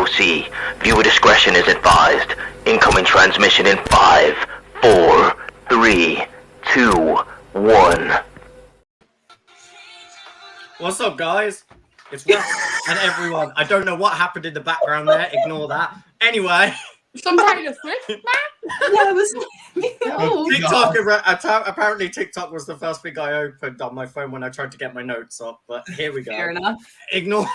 proceed. Viewer discretion is advised. Incoming transmission in 5, 4, 3, 2, 1. What's up, guys? It's Russ and everyone. I don't know what happened in the background there. Ignore that. Anyway. Some Taylor Swift, man. Yeah, it was. TikTok, apparently TikTok was the first thing I opened on my phone when I tried to get my notes up, but here we go. Fair enough. Ignore.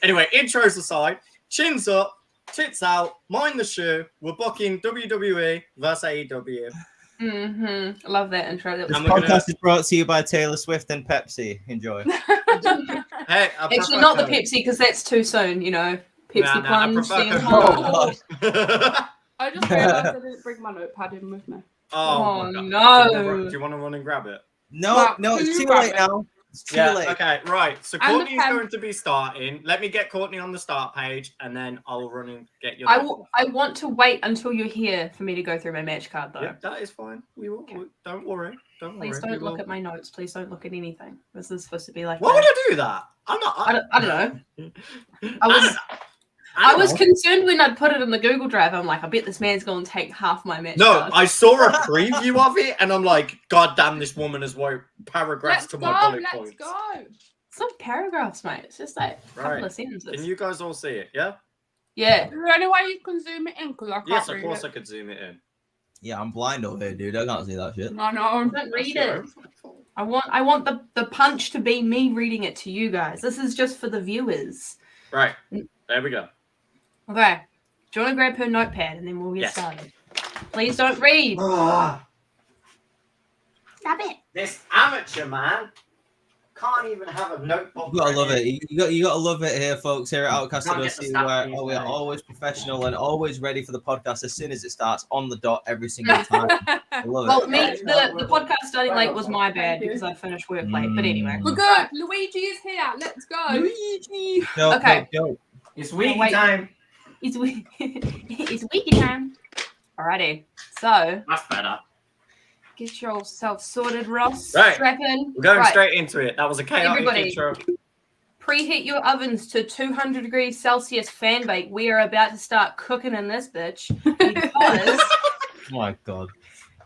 Anyway, intros aside, chins up, tits out, mind the shoe. We're booking WWE versus AEW. I love that intro. That was This podcast is brought to you by Taylor Swift and Pepsi. Enjoy. Hey, actually not the Pepsi because that's too soon, you know. Pepsi plunge. I just realised I didn't bring my notepad in with me. Oh my God. No. Do you want to run and grab it? No, it's too late now. It's too late. Okay, right. So Courtney's going to be starting. Let me get Courtney on the start page, and then I'll run and get your. I want to wait until you're here for me to go through my match card, though. Yeah, that is fine. We will. Okay. Don't worry. Please don't look at my notes. Please don't look at anything. This is supposed to be like. Why would I do that? I'm not. I don't know. I was concerned when I put it in the Google Drive. I'm like, I bet this man's going to take half my match. No, card. I saw a preview of it, and I'm like, God damn, this woman has wrote paragraphs my bullet points. Let's go. It's not paragraphs, mate. It's just like a couple of sentences. Can you guys all see it? Yeah. Yeah. Is there any way you can zoom it in? Because I can't. Yes, of read course it. I could zoom it in. Yeah, I'm blind over here, dude. I can't see that shit. I know. Don't read it. I want the punch to be me reading it to you guys. This is just for the viewers. Right. There we go. Okay. Do you want to grab her notepad and then we'll get started? Please don't read. Stop it. This amateur man can't even have a notebook. You gotta love it. You gotta love it here, folks. Here at Outcast Can't get the WC, stat where we are sheet, always professional and always ready for the podcast as soon as it starts on the dot every single time. I love Well, it. the podcast starting late was my bad because I finished work late. But anyway. We're good. Luigi is here. Let's go. Luigi. No, Okay. no. It's wiki wait. time. It's wiki time. Alrighty. So That's better. get yourself sorted, Ross. Right. Strap in. We're going Right. straight into it. That was a chaotic Everybody. intro. Preheat your ovens to 200 degrees Celsius fan bake. We are about to start cooking in this bitch because Oh my god.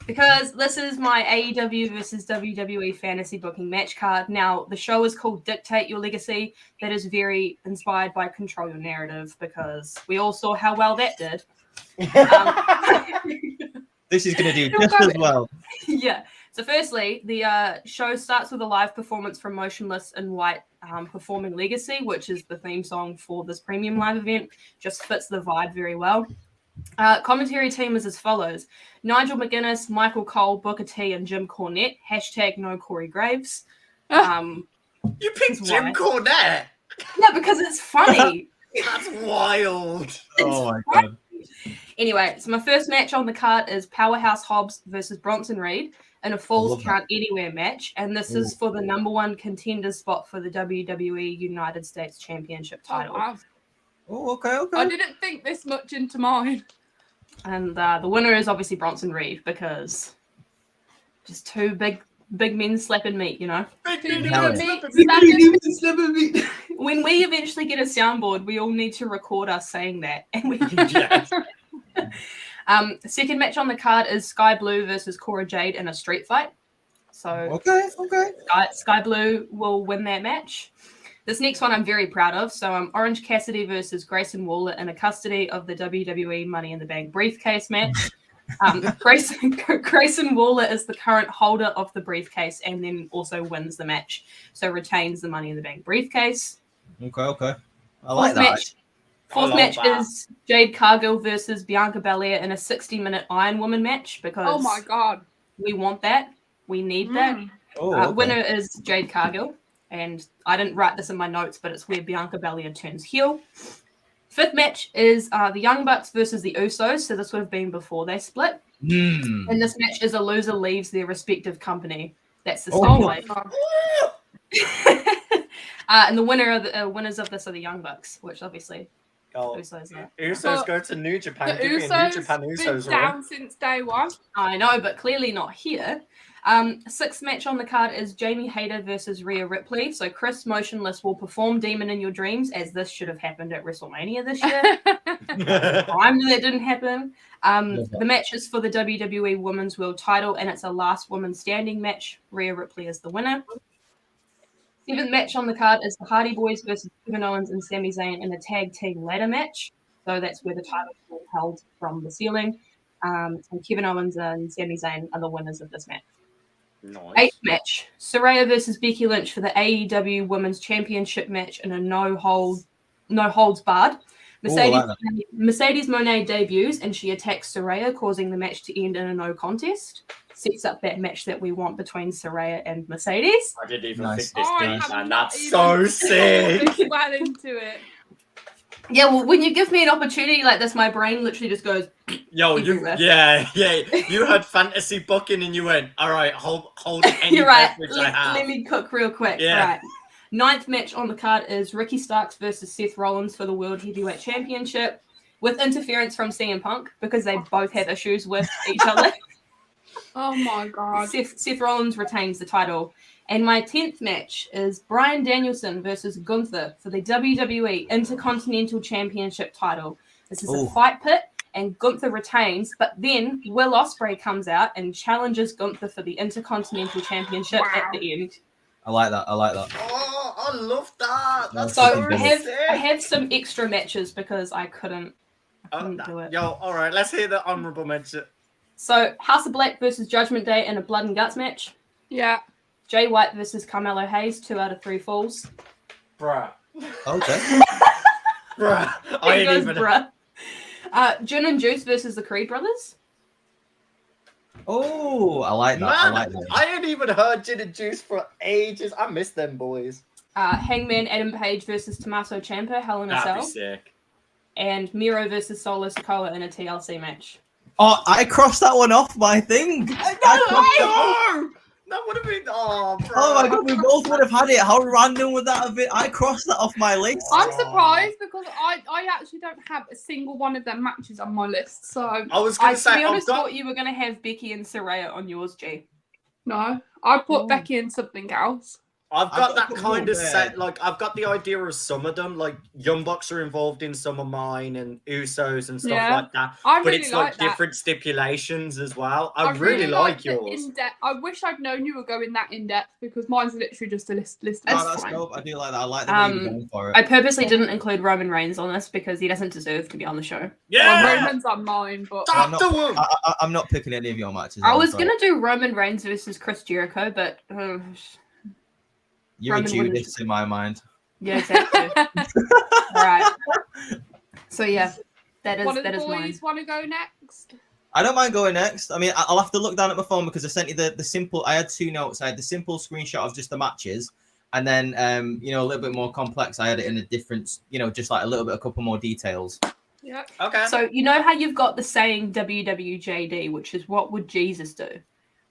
this is my AEW versus WWE fantasy booking match card. Now, the show is called Dictate Your Legacy. That is very inspired by Control Your Narrative because we all saw how well that did. This is gonna do just as well. Yeah. So firstly, the show starts with a live performance from Motionless in White performing Legacy, which is the theme song for this premium live event. Just fits the vibe very well. Commentary team is as follows. Nigel McGuinness, Michael Cole, Booker T, and Jim Cornette. # no Corey Graves. You picked Jim Cornette? Yeah, because it's funny. That's wild. Oh my god. Anyway, so my first match on the card is Powerhouse Hobbs versus Bronson Reed in a Falls love Count Anywhere match. And this is for the #1 contender spot for the WWE United States Championship title. Wow. Oh, okay. I didn't think this much into mine. And the winner is obviously Bronson Reed because just two big men slapping meat, you know? When we eventually get a soundboard, we all need to record us saying that. And we second match on the card is Sky Blue versus Cora Jade in a street fight. So Okay. Sky Blue will win that match. This next one I'm very proud of. So Orange Cassidy versus Grayson Waller in a custody of the WWE Money in the Bank briefcase match. Grayson Waller is the current holder of the briefcase and then also wins the match. So retains the Money in the Bank briefcase. Okay. I like that. Fourth match is Jade Cargill versus Bianca Belair in a 60-minute Iron Woman match because Oh my god. we want that. We need that. Oh, okay. Winner is Jade Cargill. And I didn't write this in my notes, but it's where Bianca Belair turns heel. Fifth match is the Young Bucks versus the Usos. So this would have been before they split. And this match is a loser leaves their respective company. That's the stipulation. And the winners of this are the Young Bucks, which obviously Oh, Usos now. Usos But go to New Japan. The Give me a New Usos Japan been Usos run. down since day one. I know, but clearly not here. Sixth match on the card is Jamie Hayter versus Rhea Ripley. So Chris Motionless will perform Demon in Your Dreams, as this should have happened at WrestleMania this year. Time that didn't happen. The match is for the WWE Women's World Title, and it's a last woman standing match. Rhea Ripley is the winner. Seventh match on the card is the Hardy Boys versus Kevin Owens and Sami Zayn in a tag team ladder match. So that's where the titles are held from the ceiling. And Kevin Owens and Sami Zayn are the winners of this match. Nice. Eighth match, Saraya versus Becky Lynch for the AEW Women's Championship match in a no holds barred. Mercedes Moné debuts and she attacks Saraya, causing the match to end in a no contest. Sets up that match that we want between Saraya and Mercedes. I didn't even Nice. think this I deep, have man. not That's even so sick. been well into it. Yeah, well, when you give me an opportunity like this, my brain literally just goes. Yo, Everywhere. yeah. You had fantasy booking and you went, all right, hold any You're right. beverage I have. Let me cook real quick. Yeah. Right. Ninth match on the card is Ricky Starks versus Seth Rollins for the World Heavyweight Championship, with interference from CM Punk because they both have issues with each other. Oh my god. Seth Rollins retains the title. And my 10th match is Bryan Danielson versus Gunther for the WWE Intercontinental Championship title. This is a fight pit, and Gunther retains, but then Will Ospreay comes out and challenges Gunther for the Intercontinental Championship at the end. I like that. Oh, I love that. That's So so I sick. have some extra matches because I couldn't do it. Yo, all right, let's hear the honorable mention. So House of Black versus Judgment Day in a blood and guts match. Yeah. Jay White versus Carmelo Hayes, 2 out of 3 falls. Bruh. Okay. Bruh. I There ain't goes even. bruh. Gin and Juice versus the Creed Brothers. Oh, I like that. I like that. I ain't even heard Gin and Juice for ages. I miss them boys. Hangman Adam Page versus Tommaso Ciampa, Hell in a That'd be Cell. sick. And Miro versus Solo Sikoa in a TLC match. Oh, I crossed that one off my thing. That would have been. Oh, bro. Oh my god, we both would have had it. How random would that have been? I crossed that off my list. I'm surprised because I actually don't have a single one of them matches on my list. So I was going I, to say, to be I've honest, got, thought you were going to have Becky and Saraya on yours, G. no, I put Oh. Becky in something else. I've I've got got that a kind of couple set. there. Like, I've got the idea of some of them. Like, Young Bucks are involved in some of mine, and Usos and stuff Yeah. like that. I But really it's like like that. different stipulations as well. I really like the yours. in-depth. I wish I'd known you were going that in depth because mine's literally just a list. Oh, of that's fine. dope. I do like that. I like the way you're going for it. I purposely didn't include Roman Reigns on this because he doesn't deserve to be on the show. Well, Yeah, Roman's on mine, but I'm not- Dr. Wu. I'm not picking any of your matches. I I'm was sorry. going to do Roman Reigns versus Chris Jericho, but You're a Roman wouldn't- Judas in my mind. yeah, exactly. All right. So, yeah, that one of the is mine. boys want to go next. I don't mind going next. I mean, I'll have to look down at my phone because I sent you the simple. I had 2 notes. I had the simple screenshot of just the matches, and then a little bit more complex. I had it in a different, just like a couple more details. Yeah. Okay. So you know how you've got the saying WWJD, which is what would Jesus do?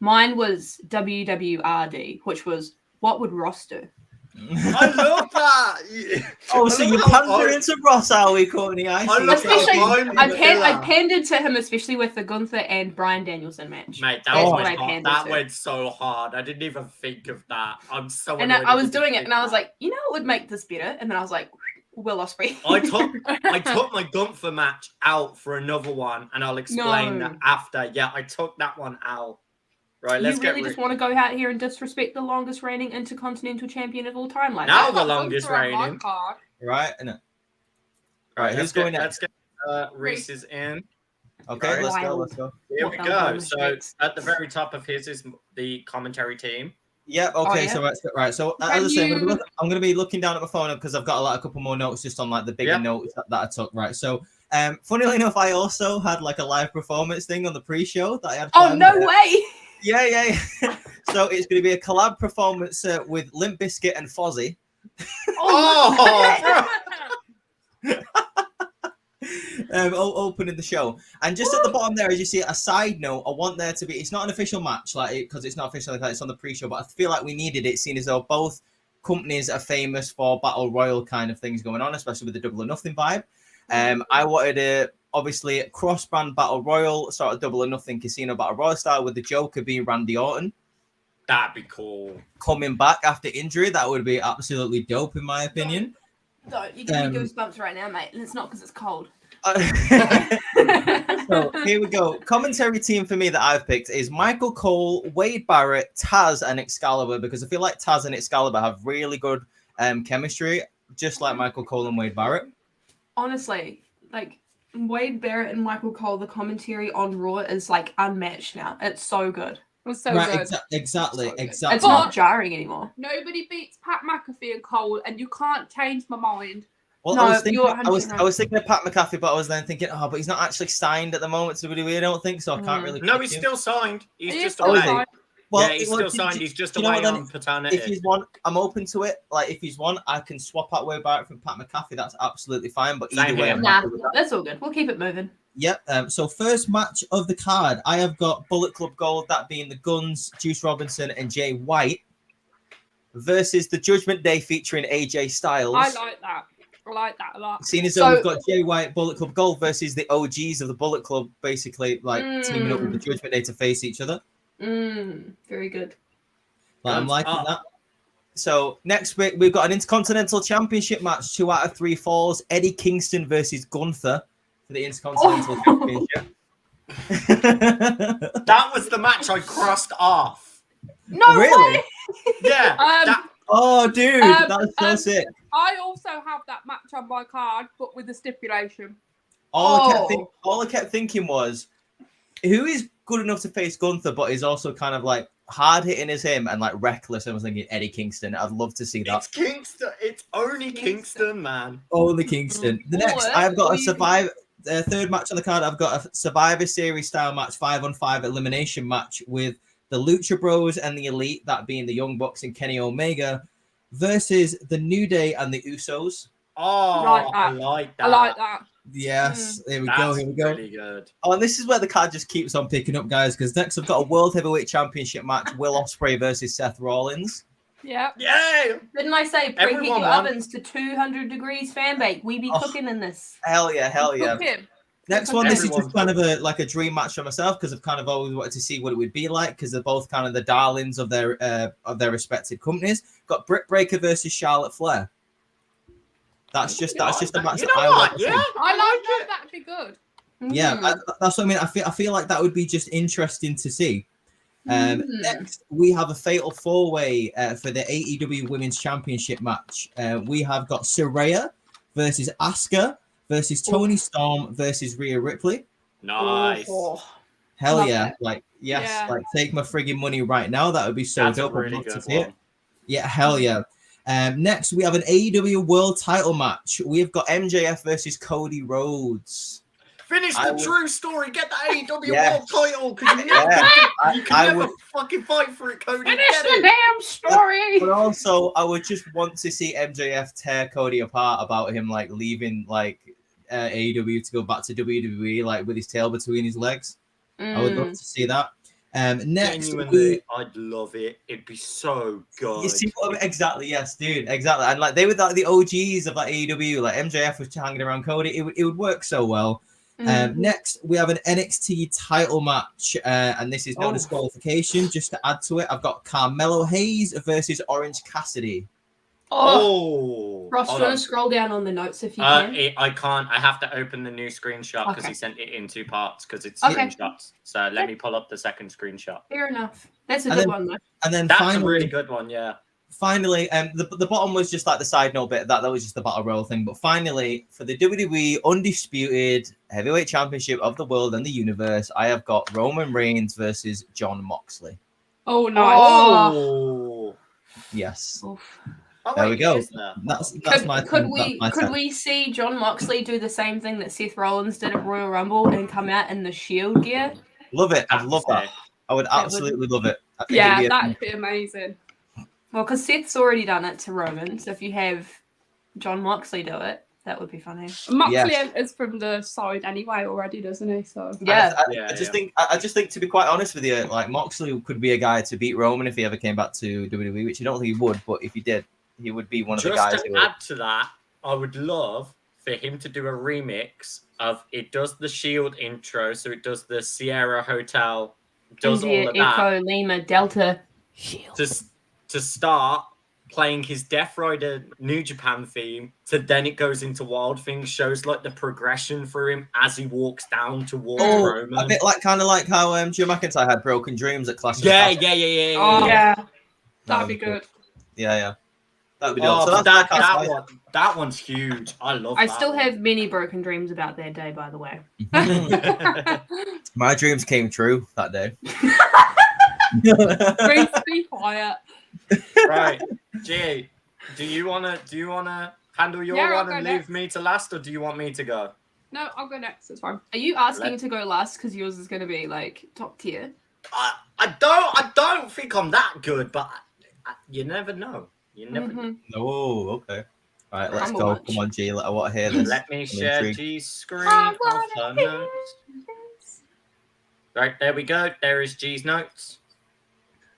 Mine was WWRD, which was what would Ross do? I love that. Oh, so you pandering to Ross, are we, Courtney? I see. love Especially, that. I pandered to him, especially with the Gunther and Bryan Danielson match. Mate, that, That's was what I hard. pandered That to. went so hard. I didn't even think of that. I'm so And annoyed I was didn't doing it, think and I was that. like, you know what would make this better? And then I was like, Will Ospreay. I took my Gunther match out for another one, and I'll explain No. that after. Yeah, I took that one out. Right, You let's get really just want to go out here and disrespect the longest reigning Intercontinental Champion of all time like Now that? the longest Gunther on my reigning. card. Right, innit? Right, Let's who's going get, next? Let's get Reese's in. Okay, Right. let's go. Wild. Let's go. Here we Well go. done, So mistakes. at the very top of his is the commentary team. Yeah. Okay. Oh, yeah? So right. So Can as I say, you- I'm gonna be looking down at my phone because I've got a couple more notes just on like the bigger Yeah. notes that I took. Right. So, funnily enough, I also had like a live performance thing on the pre-show that I had. Oh, planned. no way! Yeah. So it's gonna be a collab performance with Limp Bizkit and Fozzy. Oh, Opening the show, and just at the bottom there, as you see, a side note. I want there to be. It's not an official match, because it's not official like that. It's on the pre-show, but I feel like we needed it, seeing as though both companies are famous for battle royal kind of things going on, especially with the Double or Nothing vibe. I wanted a obviously cross-brand battle royal, sort of double or nothing casino battle royal style with the Joker being Randy Orton. That'd be cool. Coming back after injury, that would be absolutely dope in my opinion. Don't. You give me goosebumps right now, mate. And it's not because it's cold. So here we go. Commentary team for me that I've picked is Michael Cole, Wade Barrett, Taz, and Excalibur, because I feel like Taz and Excalibur have really good chemistry, just like Michael Cole and Wade Barrett. Honestly, like Wade Barrett and Michael Cole, the commentary on Raw is like unmatched now. It's so good. It was so Right, good. exactly. It's not jarring anymore. Nobody beats Pat McAfee and Cole, and you can't change my mind. Well, No, I was thinking, you're I was 100% thinking of Pat McAfee, but I was then thinking, but he's not actually signed at the moment to WWE. I don't think so. I can't really. No, pick he's him. still signed. He's He is just still away. signed. Well, Yeah, he's still signed. He's just you know away what, on paternity. If he's one, I'm open to it. Like if he's one, I can swap out Wade Barrett from Pat McAfee. That's absolutely fine. But either Same way, here. I'm Nah, happy with that. that's all good. We'll keep it moving. Yep. So first match of the card, I have got Bullet Club Gold, that being the Guns, Juice Robinson, and Jay White, versus the Judgment Day featuring AJ Styles. I like that. I like that a lot. Seeing as So- though we've got Jay White, Bullet Club Gold versus the OGs of the Bullet Club, basically like teaming up with the Judgment Day to face each other. Very good. Like, I'm Guns liking up. that. So next week we've got an Intercontinental Championship match, 2 out of 3 falls. Eddie Kingston versus Gunther for the Intercontinental Championship. That was the match I crossed off. No Really? way! Yeah. that- Oh, dude, that's so sick. I also have that match on my card, but with a stipulation. All I kept thinking was, who is good enough to face Gunther, but is also kind of like hard hitting as him and like reckless? I was thinking Eddie Kingston. I'd love to see that. It's Kingston. It's only Kingston, man. Only Kingston. The next, I've got a third match on the card. I've got a Survivor Series style match, 5-on-5 elimination match with the Lucha Bros and the Elite, that being the Young Bucks and Kenny Omega, versus the New Day and the Usos. Oh, Like that. I like that. I like that. Yes, here we That's go. Here we go. Really good. Oh, and this is where the card just keeps on picking up, guys, because next I've got a World Heavyweight Championship match, Will Ospreay versus Seth Rollins. Yeah. Yay! Didn't I say preheat Everyone your won. ovens to 200 degrees fan bake? We be cooking in this. Hell yeah, hell yeah. Cook him. Next one, this is Everyone's just kind of a dream match for myself because I've kind of always wanted to see what it would be like because they're both kind of the darlings of their respected companies. Got Britt Baker versus Charlotte Flair. That's just a match You that know I what? want to see. Yeah, I like that. That'd be good. Yeah, that's what I mean. I feel like that would be just interesting to see. Next, we have a fatal 4-way for the AEW Women's Championship match. We have got Saraya versus Asuka versus Toni Storm versus Rhea Ripley. nice. Hell Love yeah! that. Like yes, Yeah. like take my friggin' money right now. That would be so That's a dope. I'd really love to good see it. one. Yeah, hell yeah. Next, we have an AEW World Title match. We've got MJF versus Cody Rhodes. Finish I the would- true story. Get the AEW Yes. World Title because you Yeah, can I never would. fucking fight for it, Cody. Finish Get the it. damn story! But also, I would just want to see MJF tear Cody apart about him like leaving like AEW to go back to WWE like with his tail between his legs. I would love to see that. Next, Genuinely, I'd love it. It'd be so good. you see what I mean? Exactly, yes, dude, exactly. And like they were like the OGs of like AEW, like MJF was hanging around Cody. It would work so well. Next, we have an NXT title match, and this is no disqualification. Just to add to it, I've got Carmelo Hayes versus Orange Cassidy. Ross, do Hold you want on. to scroll down on the notes if you can? I can't. I have to open the new screenshot because Okay. he sent it in 2 parts because it's Okay. screenshots. So let me pull up the second screenshot. Fair enough. That's a And good then- one, though. And then That's finally, a really good one. Yeah. the bottom was just like the side note bit. That was just the battle royal thing. But finally, for the WWE Undisputed Heavyweight Championship of the World and the Universe, I have got Roman Reigns versus John Moxley. Oh, nice. Oh. Yes, Oof. Oh, There we wait, go. is there? that's Could, my could that's we my could take. we see John Moxley do the same thing that Seth Rollins did at Royal Rumble and come out in the Shield gear? Love it? I'd love that. Sick. I would would- absolutely love it. I think Yeah, it'd be a- that'd be amazing. Well, because Seth's already done it to Roman, so if you have John Moxley do it, that would be funny. Moxley is from the side anyway already, doesn't he? So Yeah. I just think to be quite honest with you, like Moxley could be a guy to beat Roman if he ever came back to WWE, which I don't think he would, but if he did, he would be one of the Just guys to who add to that, I would love for him to do a remix of it does the Shield intro, so it does the Sierra Hotel, does India, all of that Echo, Lima, Delta, Shield. to start playing his Death Rider New Japan theme, to then it goes into Wild Things, shows like the progression for him as he walks down towards Roman. A bit kind of like how Joe McIntyre had Broken Dreams at Clash of Yeah. Classics. Oh, yeah. That'd be cool. good. Yeah. That'd be dope. Oh, So but that's that one's huge. I love I that still one. have many broken dreams about their day, by the way. My dreams came true that day. Please be quiet. Right. G, do you wanna handle your Yeah, I'll one go and next. leave me to last, or do you want me to go? No, I'll go next. It's fine. Are you asking to go last because yours is going to be like top tier? I don't think I'm that good, but you never know. You never know. Oh, okay. All right, let's Humble go. bunch. Come on, G. I want to hear this. Let me I'm share intrigued. G's screen I of wanna her hear notes. this. Right, there we go. There is G's notes.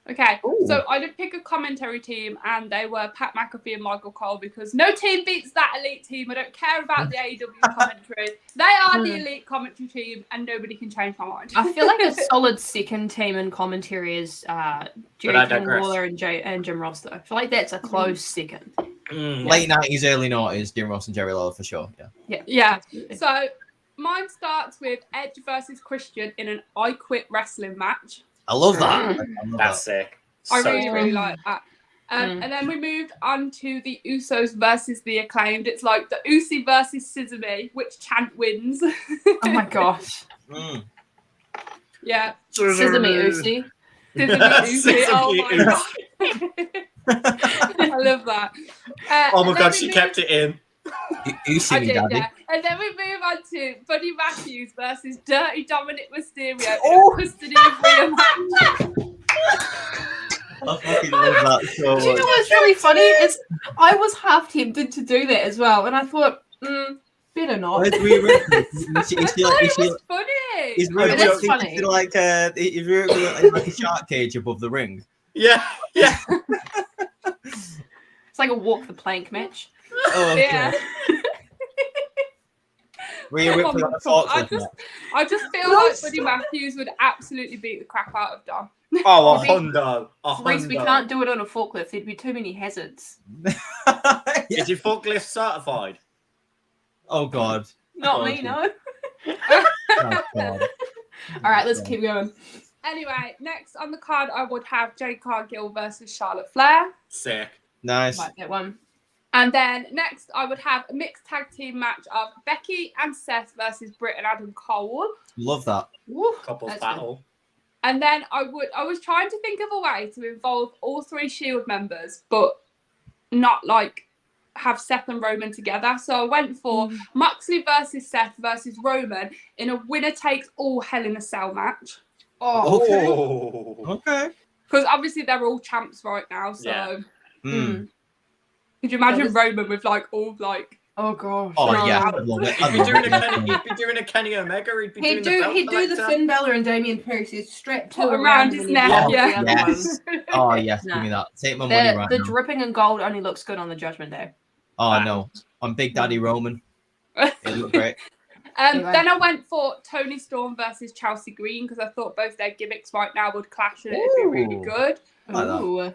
Okay, Ooh. so I did pick a commentary team, and they were Pat McAfee and Michael Cole, because no team beats that elite team. I don't care about the AEW commentary. They are the elite commentary team, and nobody can change my mind. I feel like a solid second team in commentary is Jerry I King digress. Waller and Jim Ross, though. I feel like that's a close second. Late 90s, early 90s, Jim Ross and Jerry Lawler for sure. Yeah. Yeah. So mine starts with Edge versus Christian in an I Quit wrestling match. I love that. That's sick. I So really, sick. really like that. And then we moved on to the Usos versus the Acclaimed. It's like the Usi versus Sesame, which chant wins. Oh my gosh. Yeah. Sesame Usi. Sesame Usi. Sesame Oh my Usi. god. I love that. Oh my and then god, we she moved- kept it in. You see I me, did, Daddy. yeah. And then we move on to Buddy Matthews versus Dirty Dominic Mysterio Oh. in a custody of Rhea match. I fucking love that so Do you know much. what's really funny? Is I was half tempted to do that as well, and I thought, better not. Where's Rhea Ripley? I thought it was funny. Is Rhea It is Ripley funny. like is Rhea Ripley like a shark cage above the ring? Yeah. It's like a walk the plank match. Oh, okay. Yeah. Rhea Ripley on the I forklift. just, I just feel like Buddy Matthews would absolutely beat the crap out of Dom. Oh, a hundo. Reese, we can't do it on a forklift. There'd be too many hazards. Yeah. Is your forklift certified? Oh god. Not me, no. Oh, god. All right, let's keep going. Anyway, next on the card, I would have Jade Cargill versus Charlotte Flair. Sick. Nice. Like that one. And then next, I would have a mixed tag team match of Becky and Seth versus Britt and Adam Cole. Love that. Woo, Couples that's battle. And then I was trying to think of a way to involve all three Shield members, but not like have Seth and Roman together. So I went for Moxley versus Seth versus Roman in a winner takes all Hell in a Cell match. Oh, Okay. Oh. Okay. Because obviously they're all champs right now. So Yeah. could you imagine That is- Roman with like all like oh gosh. Oh No, yeah, I I'd love it. He'd be doing a Kenny Omega. He'd be He'd doing the do belt the collector. Finn Balor and Damian Priest. He's strapped to Put around his when he neck, walks yeah. the other Yes. one. Oh yes, Nah. give me that. Take my money right The now. dripping in gold only looks good on the Judgment Day. Oh no, I'm Big Daddy Roman. It looked great. Anyway. Then I went for Tony Storm versus Chelsea Green because I thought both their gimmicks right now would clash and it'd be really Ooh. good. Like that. Ooh.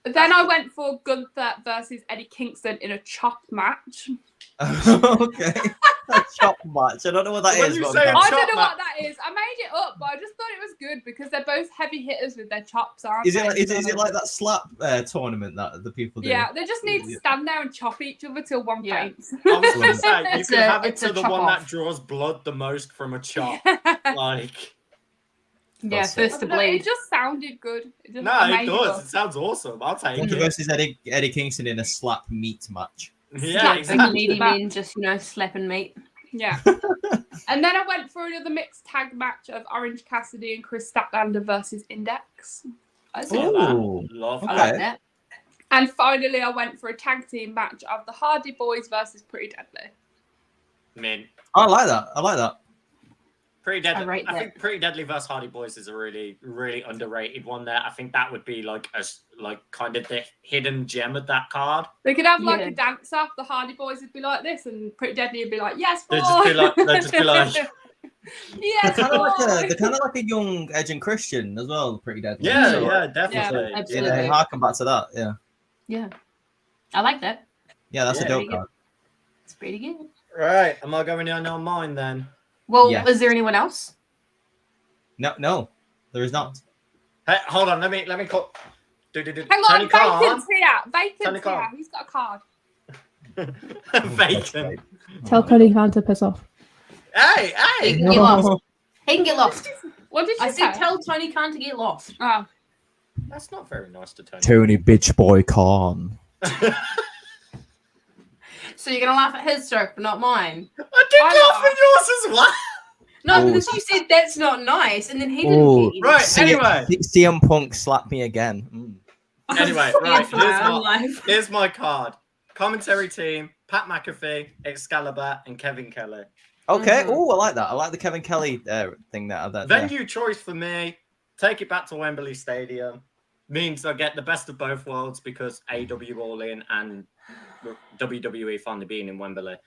Then I went for Gunther versus Eddie Kingston in a chopped match. Okay. A chop match. I don't know what that When is. you but say I'm a I chop don't know match. what that is. I made it up, but I just thought it was good because they're both heavy hitters with their chops, aren't Is they? it like, is it like that slap tournament that the people do? Yeah, they just need to stand there and chop each other till one Yeah. faints. I was going to say, you It's could a- have it it's to a the chop one off. that draws blood the most from a chop. Like, Yeah, That's first to No, bleed. it just sounded good. It just no, I it made does. up. It sounds awesome. I'll take Gunther it. versus Eddie Kingston in a slap meat match. Yeah, Like exactly. big meaty men just, slapping meat. Yeah. And then I went for another mixed tag match of Orange Cassidy and Chris Statlander versus Index. I see Love that. that. Ooh. Love I that. like Okay. that. And finally, I went for a tag team match of the Hardy Boys versus Pretty Deadly. Mint. I like that. I like that. Pretty Deadly. I rate I that. think Pretty Deadly vs Hardy Boys is a really, really underrated one there. I think that would be like kind of the hidden gem of that card. They could have like Yeah. a dance off. The Hardy Boys would be like this, and Pretty Deadly would be like, "Yes, boy." They'd just be like, "Yes, They're boy." kind of like a young Edge and Christian as well. Pretty Deadly. yeah, So, yeah, definitely. absolutely. They harken back to that. Yeah. Yeah. I like that. Yeah, that's Yeah, a there dope you go. card. It's pretty good. Right, am I going on mine then? Well, Yeah. is there anyone else? No, there is not. Hey, hold on, let me call. Hang Tony on, Khan. Bacon's here. Tony Bacon's Khan. here. He's got a card. Bacon. Tell Cody Khan to piss off. Hey, He hey. can get lost. He can get lost. What did you I say? said tell Tony Khan to get lost. Oh. That's not very nice to Tony. Tony bitch boy Khan. So you're gonna laugh at his joke, but not mine. I did I laugh at yours as well. No, Oh. because you said that's not nice, and then he didn't Oh. get it. Right, anyway. CM Punk slapped me again. Anyway, I'm right, scared for my own life. Here's my card. Commentary team, Pat McAfee, Excalibur, and Kevin Kelly. Okay. Mhm. Oh, I like that. I like the Kevin Kelly thing that. Yeah. Venue choice for me, take it back to Wembley Stadium. Means I get the best of both worlds because AEW All In and WWE finally being in Wembley.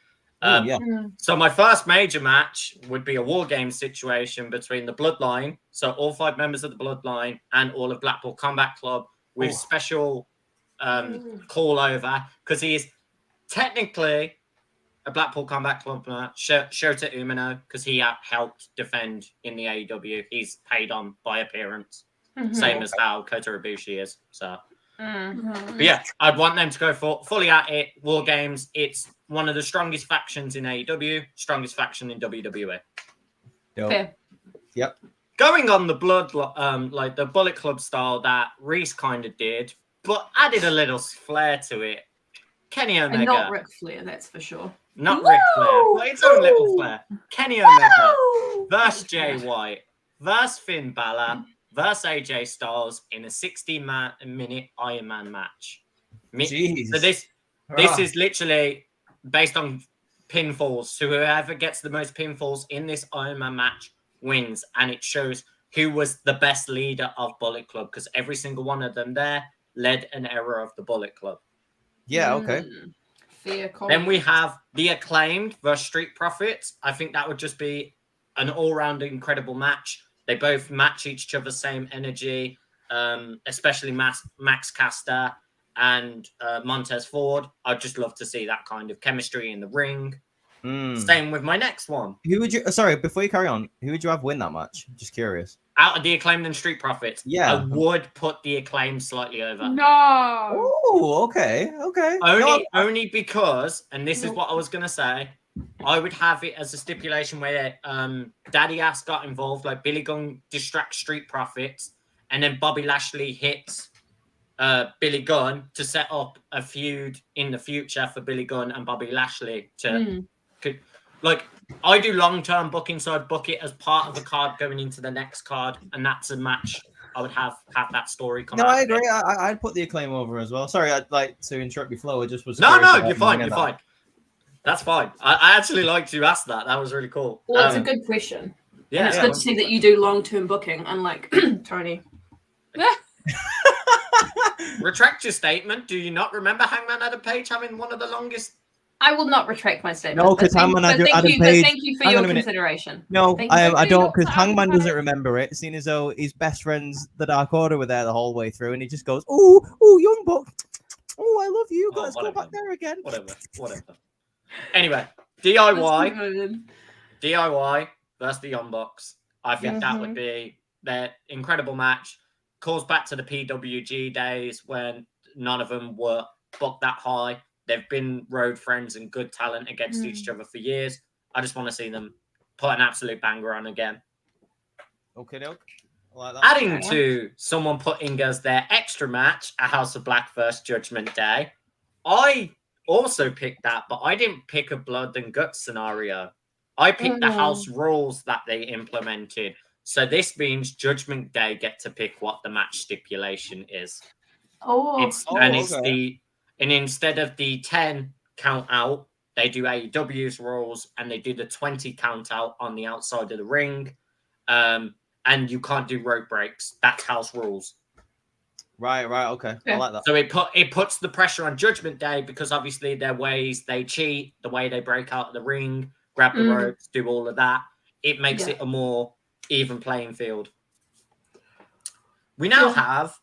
Oh, yeah. So my first major match would be a War Games situation between the Bloodline, so all 5 members of the Bloodline and all of Blackpool Combat Club with special call over because he is technically a Blackpool Combat Club match. Shota Umino, because he helped defend in the AEW. He's paid on by appearance, same as how Kota Ibushi is. So, but yeah, I'd want them to go fully at it. War Games. It's one of the strongest factions in AEW, strongest faction in WWE. Dope. Fair. Yep. Going on the like the Bullet Club style that Reese kind of did, but added a little flair to it. Kenny Omega. And not Ric Flair, that's for sure. Not Ric Flair, but its own little flair. Kenny Omega versus Jay White versus Finn Balor versus AJ Styles in a 60-minute Iron Man match. Jeez. So this is literally based on pinfalls. So whoever gets the most pinfalls in this Iron Man match wins, and it shows who was the best leader of Bullet Club because every single one of them there led an era of the Bullet Club. Yeah. Okay. Fair comment. Then we have the Acclaimed versus Street Profits. I think that would just be an all-round incredible match. They both match each other's same energy, especially Max Caster and Montez Ford. I'd just love to see that kind of chemistry in the ring. Same with my next one. Who would you? Sorry, before you carry on, who would you have win that match? Just curious. Out of the Acclaimed and Street Profits, Yeah. I would put the Acclaimed slightly over. No. Oh, okay. Only because, and this is what I was going to say, I would have it as a stipulation where Daddy Ass got involved, like Billy Gunn distracts Street Profits, and then Bobby Lashley hits Billy Gunn to set up a feud in the future for Billy Gunn and Bobby Lashley to like I do long-term booking, so I'd book it as part of the card going into the next card, and that's a match I would have that story come No, out. I agree. I'd put the Acclaim over as well. Sorry, I'd like to interrupt your flow. I just was. No, curious about you're fine. that. You're fine. That's fine. I actually liked you asked that. That was really cool. Well, it's a good question. Yeah, And it's good to see that you do long-term booking, unlike Tony. Retract your statement. Do you not remember Hangman Adam Page having one of the longest? I will not retract my statement. No, but 'cause thank- Hangman but Adam thank you- but Page- Thank you for Hang on your a minute. consideration. No, Thank I you. don't, because Not Hangman Adam doesn't Page. remember it, seeing as though his best friends, the Dark Order, were there the whole way through, and he just goes, "Oh, Young Buck, oh, I love you. Oh, Let's go whatever. back there again." Whatever. Anyway, Let's DIY keep moving. versus the Young Bucks. I think that would be their incredible match. Calls back to the PWG days when none of them were booked that high. They've been road friends and good talent against each other for years. I just want to see them put an absolute banger on again. Okay, doke. I like that. Adding to someone putting as their extra match, a House of Black versus Judgment Day. I also picked that, but I didn't pick a blood and guts scenario. I picked the house rules that they implemented. So this means Judgment Day get to pick what the match stipulation is. Oh, And instead of the 10 count out, they do AEW's rules, and they do the 20 count out on the outside of the ring. And you can't do rope breaks. That's house rules. Right, okay. I like that. So it puts the pressure on Judgment Day because obviously their ways they cheat, the way they break out of the ring, grab the ropes, do all of that. It makes it a more even playing field. We now have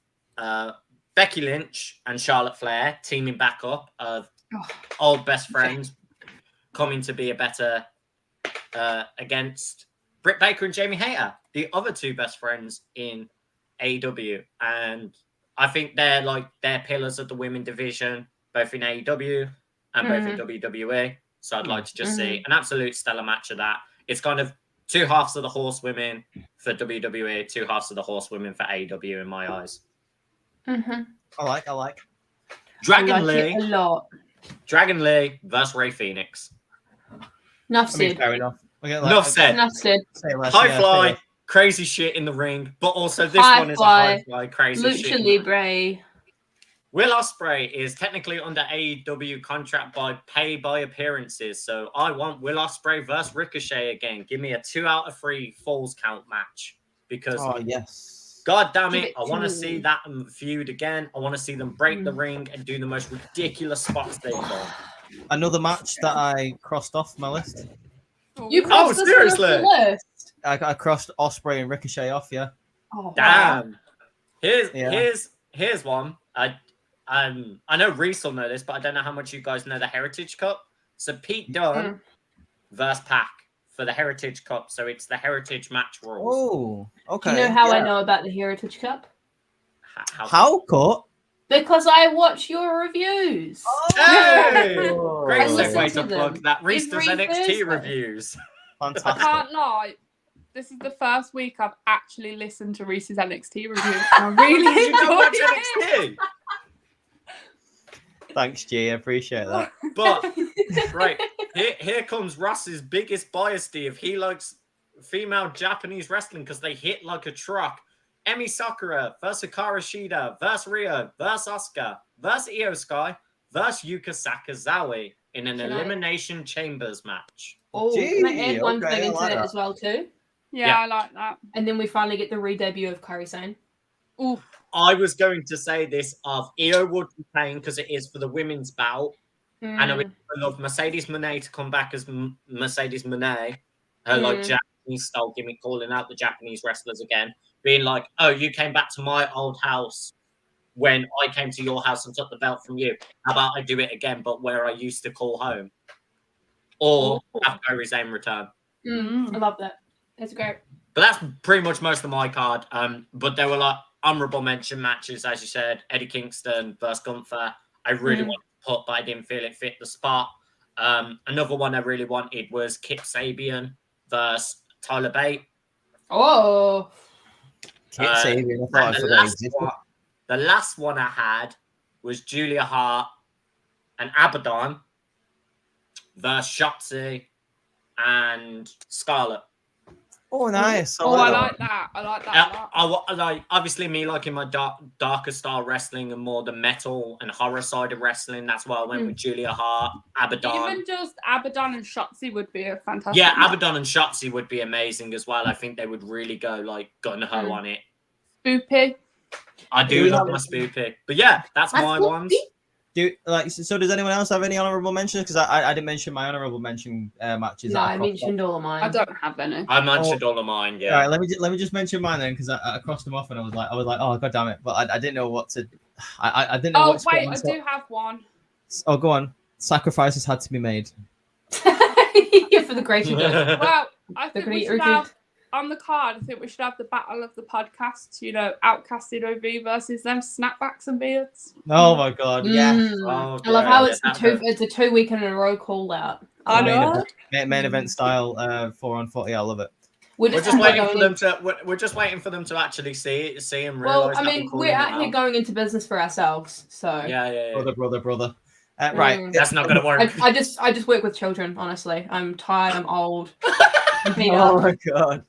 Becky Lynch and Charlotte Flair teaming back up of old best friends coming to be a better against Britt Baker and Jamie Hayter, the other two best friends in AEW. And I think they're pillars of the women division, both in AEW and both in WWE. So I'd like to just see an absolute stellar match of that. It's kind of two halves of the horsewomen for WWE, two halves of the horsewomen for AEW in my eyes. I like. Dragon Lee. A lot. Dragon Lee versus Rey Fenix. Enough I mean, said. fair enough. Enough said. Say less, High yeah, fly, fair. crazy shit in the ring, but also this High one is fly, a high fly, crazy shit. Lucha Libre. Will Ospreay is technically under AEW contract by pay by appearances, so I want Will Ospreay versus Ricochet again. Give me a 2 out of 3 falls count match because yes. God damn Give it, it I want to to see me. that feud again. I want to see them break the ring and do the most ridiculous spots they've done. Another match that I crossed off my list. You crossed this seriously? off the list. I crossed Osprey and Ricochet off. Yeah. Oh, Damn. wow. Here's one. I know Reese will know this, but I don't know how much you guys know the Heritage Cup. So Pete Dunne versus Pac for the Heritage Cup. So it's the Heritage match rules. Oh, okay. Do you know how I know about the Heritage Cup? How cut? Because I watch your reviews. Hey! Great I listen segue to to them plug that. Reese does every NXT Thursday. reviews. I Fantastic. can't lie. This is the first week I've actually listened to Reese's NXT review. I really Did you not enjoyed watch it. NXT? Thanks, G. I appreciate that. But right, here comes Ross's biggest bias, Steve. He likes female Japanese wrestling because they hit like a truck. Emi Sakura versus Hikaru Shida versus Rio versus Asuka versus Io Sky versus Yuka Sakazawa in an elimination chambers match. Oh, Gee, can I add one okay, thing I into like that that. as well too? Yeah, I like that. And then we finally get the re-debut of Kairi-san. Ooh. I was going to say this of Io would be paying because it is for the women's bout. And I would love Mercedes Moné to come back as Mercedes Moné, her like Japanese style gimmick, calling out the Japanese wrestlers again, being like, "Oh, you came back to my old house when I came to your house and took the belt from you. How about I do it again, but where I used to call home?" Or have Kairi's aim return. I love that. That's great. But that's pretty much most of my card. But there were like honorable mention matches, as you said, Eddie Kingston versus Gunther. I really wanted to put, but I didn't feel it fit the spot. Another one I really wanted was Kip Sabian versus Tyler Bate. Oh. Kip Sabian. I thought I And forgot existed. the last one I had was Julia Hart and Abaddon versus Shotzi and Scarlett. Oh, nice. I like that. I like that a lot. I like obviously me liking my darker style wrestling and more the metal and horror side of wrestling. That's why I went with Julia Hart, Abaddon. Even just Abaddon and Shotzi would be a fantastic Yeah, match. Abaddon and Shotzi would be amazing as well. I think they would really go like gun ho on it. Spoopy. I do love my spoopy, but yeah, that's my ones. So does anyone else have any honorable mentions? Because I didn't mention my honorable mention matches. No, that I mentioned all of mine. I don't have any. I mentioned all of mine. Yeah. All right, let me just mention mine then, because I crossed them off and I was like, oh god damn it! But I didn't know what to. I didn't know Oh what to put wait, on, I so- do have one. Oh, go on. Sacrifices had to be made. Yeah, for the greater good. Well, I They're think gonna we eat should your have on the card. I think we should have the battle of the podcasts. You know, Outcasted OV versus them snapbacks and beards. Oh my god, yeah. Oh, I love how it's yeah, it's a 2 week in a row call out. I know. Main event style 4-on-40. I love it. We're We're just waiting for them to. We're just waiting for them to actually see and Well, realize. I mean, we're out here going into business for ourselves, so Yeah. Brother. Right. That's not gonna work. I just work with children. Honestly, I'm tired. I'm old. I'm beat Oh up. my god.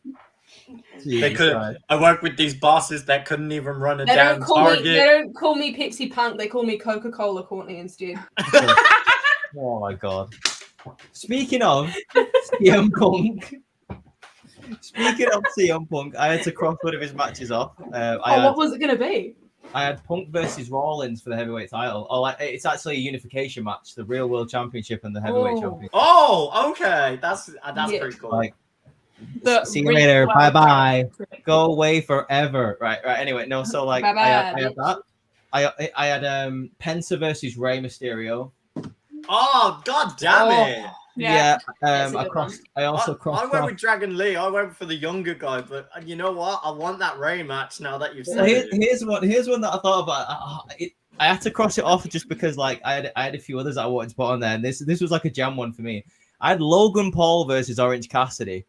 They could. I work with these bosses that couldn't even run a They damn don't call me. Target. They don't call me Pepsi Punk. They call me Coca-Cola Courtney instead. Oh my god. Speaking of CM Punk, I had to cross one of his matches off. What was it going to be? I had Punk versus Rollins for the heavyweight title. It's actually a unification match, the Real World Championship and the heavyweight championship. Oh, okay. That's pretty cool. Like, The see you later. Real Bye World bye. Championship. Go away forever. Right. Anyway, no. So like, I had that. I had Penta versus Rey Mysterio. Oh, god damn it! Yeah. I also crossed. I went with Dragon Lee. I went for the younger guy, but you know what? I want that Ray match now that you've said it. Here's one that I thought about. I had to cross it off just because like I had a few others that I wanted to put on there, and this was like a jam one for me. I had Logan Paul versus Orange Cassidy.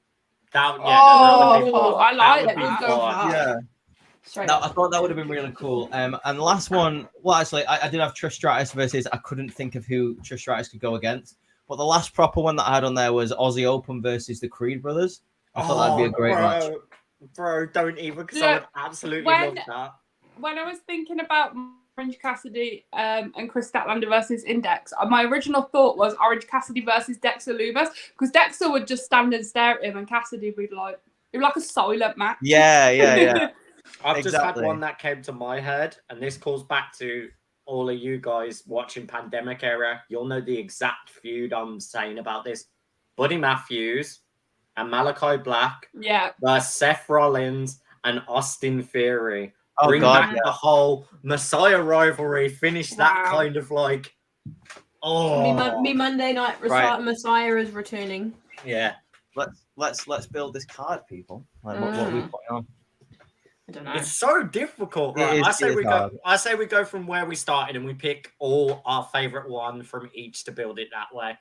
That would be I like that. Would be that. fun. Yeah. I thought that would have been really cool. And the last one, well, actually, I did have Trish Stratus versus. I couldn't think of who Trish Stratus could go against. But the last proper one that I had on there was Aussie Open versus the Creed brothers. I thought that'd be a great match. Bro, don't even, because I would absolutely love that. When I was thinking about Orange Cassidy and Chris Statlander versus Index, my original thought was Orange Cassidy versus Dexter Lumis, because Dexter would just stand and stare at him, and Cassidy would it would like a silent match. Yeah. I've just had one that came to my head, and this calls back to all of you guys watching Pandemic Era. You'll know the exact feud I'm saying about this. Buddy Matthews and Malachi Black versus Seth Rollins and Austin Theory. Bring back the whole Messiah rivalry. Finish that kind of like. Me Monday Night Messiah is returning. Yeah. Let's build this card, people. Like what we put on. I don't know. It's so difficult, right? I say we go from where we started and we pick all our favorite one from each to build it that way.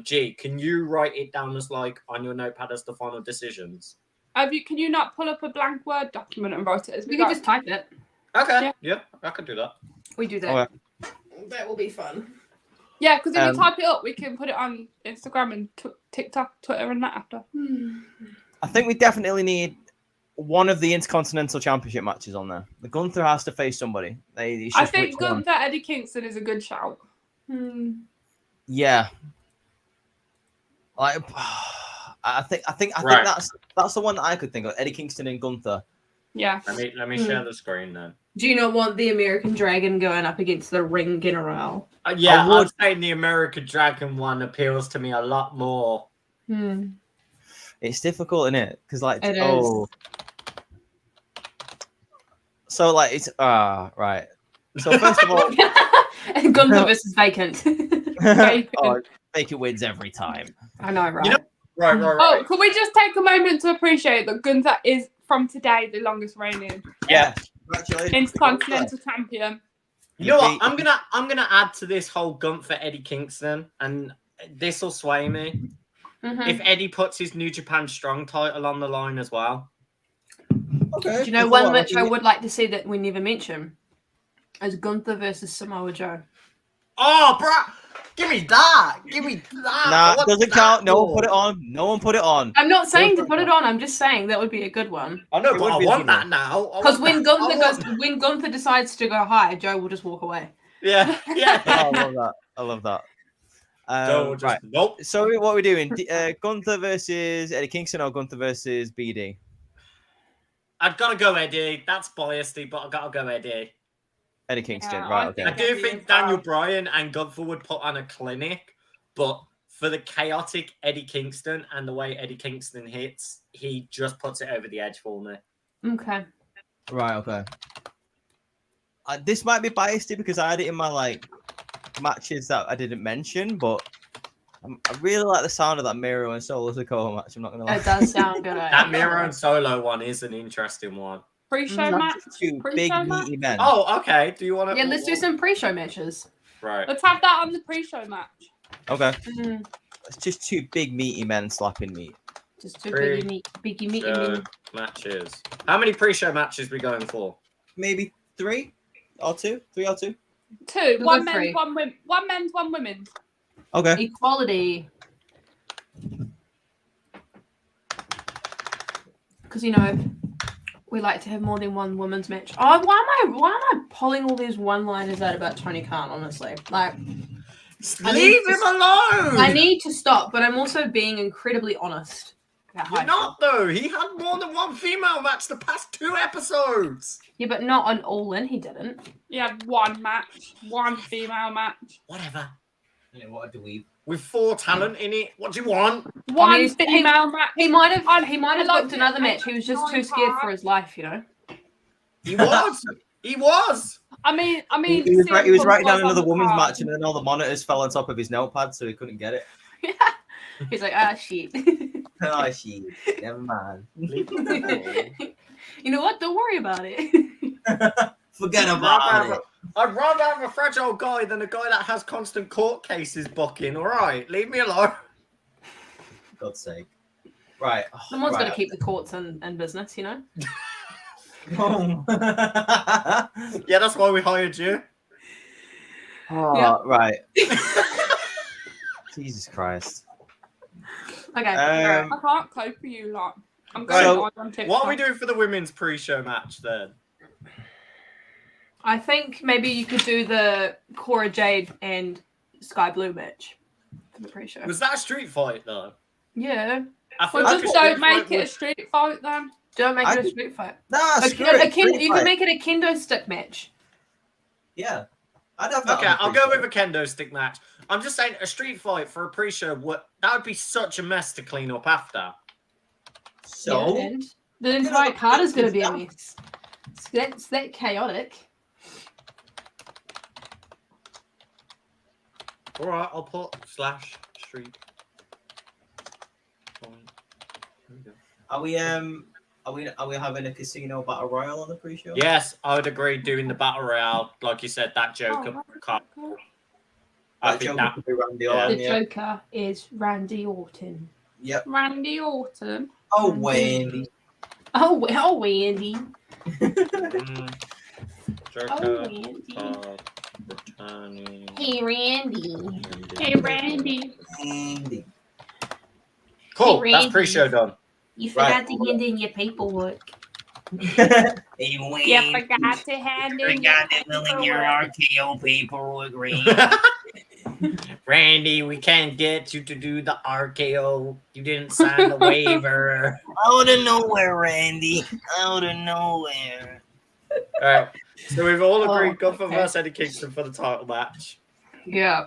G, can you write it down as like on your notepad as the final decisions? Can you not pull up a blank Word document and write it as we can just type it? Okay. Yeah, I can do that. We do that. That will be fun. Yeah, because if you type it up, we can put it on Instagram and TikTok, Twitter, and that after. I think we definitely need one of the Intercontinental Championship matches on there. The Gunther has to face somebody. I think Gunther Eddie Kingston is a good shout. Yeah. Like, I think that's the one that I could think of. Eddie Kingston and Gunther. Yeah. Let me share the screen then. Do you not want the American Dragon going up against the Ring General? Yeah, I'd say the American Dragon one appeals to me a lot more. It's difficult, isn't it? Because like, it is. So like it's right. So first of all, Gunther versus Vacant. Vacant wins every time. I know, right? You know, right. Oh, can we just take a moment to appreciate that Gunther is from today the longest reigning? Yeah, congratulations, Intercontinental champion. You know what? I'm gonna add to this whole Gunther Eddie Kingston, and this will sway me. If Eddie puts his New Japan Strong title on the line as well. Okay. Do you know one match I would like to see that we never mention? Is Gunther versus Samoa Joe. Oh, bro! Give me that! Nah, it doesn't count. No one put it on. I'm not saying to put it on. I'm just saying that would be a good one. I know, but I want that now. Because when Gunther decides to go high, Joe will just walk away. Yeah. I love that. Right. Nope. So what are we doing? Gunther versus Eddie Kingston or Gunther versus BD? I've got to go Eddie. That's biased, but I've got to go Eddie. Eddie Kingston, right? Okay. I do think Daniel Bryan and Gunther would put on a clinic, but for the chaotic Eddie Kingston and the way Eddie Kingston hits, he just puts it over the edge for me. Okay. Right. Okay. This might be biased because I had it in my matches that I didn't mention, but I really like the sound of that Miro and Solo Sikoa match. I'm not gonna lie. It does sound good. That Miro and Solo one is an interesting one. Pre-show match. Two big meaty men. Oh, okay. Do you want to? Yeah, let's do some pre-show matches. Right. Let's have that on the pre-show match. Okay. It's just two big meaty men slapping meat. Just two biggie meaty matches. How many pre-show matches we going for? Maybe 3 or 2. 3 or 2. 2. One men's, one women's. Okay. Equality. Because we like to have more than one women's match. Oh, why am I pulling all these one-liners out about Tony Khan? Honestly, Leave him alone. I need to stop, but I'm also being incredibly honest. about how You're I feel. not though. He had more than one female match the past 2 episodes. Yeah, but not on All In. He didn't. He had one match, one female match, Whatever. Yeah, what a dweeb. With 4 talent in it. What do you want? one mean, female match. He might have. I- He might I have like booked it. another match. He was just too scared for his life, you know. He was. He was. I mean, He was, he was CM writing down Punk was another on the woman's card. match, and then all the monitors fell on top of his notepad, so he couldn't get it. He's like, ah, shit. Oh, shit. Never mind. Leave him alone. You know what? Don't worry about it. Forget about it. I'd rather have a fragile guy than a guy that has constant court cases booking. All right, leave me alone. For God's sake. Right. Someone's got to right. keep the courts in business, you know. Yeah, that's why we hired you. Oh, Yeah. right. Jesus Christ. Okay. I can't cope with you lot. I'm Right. going live on TikTok. What are we doing for the women's pre-show match then? I think maybe you could do the Cora Jade and Sky Blue match for the pre-show. Was that a street fight though? Yeah. I feel Well, like just a don't street make fight it a would- street fight then. Don't make I it a could- street fight. Nah, A, screw a, it. a ken- Street you can fight. make it a kendo stick match. Yeah. I'd have that. Okay, on the I'll go pre-show. with a kendo stick match. I'm just saying a street fight for a pre-show. That would be such a mess to clean up after. So, Yeah, and the entire card is going to be a mess. It's that chaotic. All right, I'll put /street. There we go. are we having a casino battle royal on the pre-show? Yes, I would agree doing the battle royale, like you said, that Joker card. I That think Joker that could be Randy Yeah. Orton, The yeah. Joker is Randy Orton. Yep. Randy Orton. Oh, Wendy. Oh, well, Wendy. mm, Oh, Joker Wendy. card returning. Hey, Randy. Hey, Randy. Wendy. Cool, Hey, that's Randy. pre-show done. You Right. forgot to hand in your paperwork. Hey, Wendy. You forgot to hand in your RKO paperwork, Randy. Randy, we can't get you to do the RKO. You didn't sign the waiver. Out of nowhere, Randy. Out of nowhere. All right, so we've all Oh, agreed Gunther okay. versus Eddie Kingston for the title match. Yeah.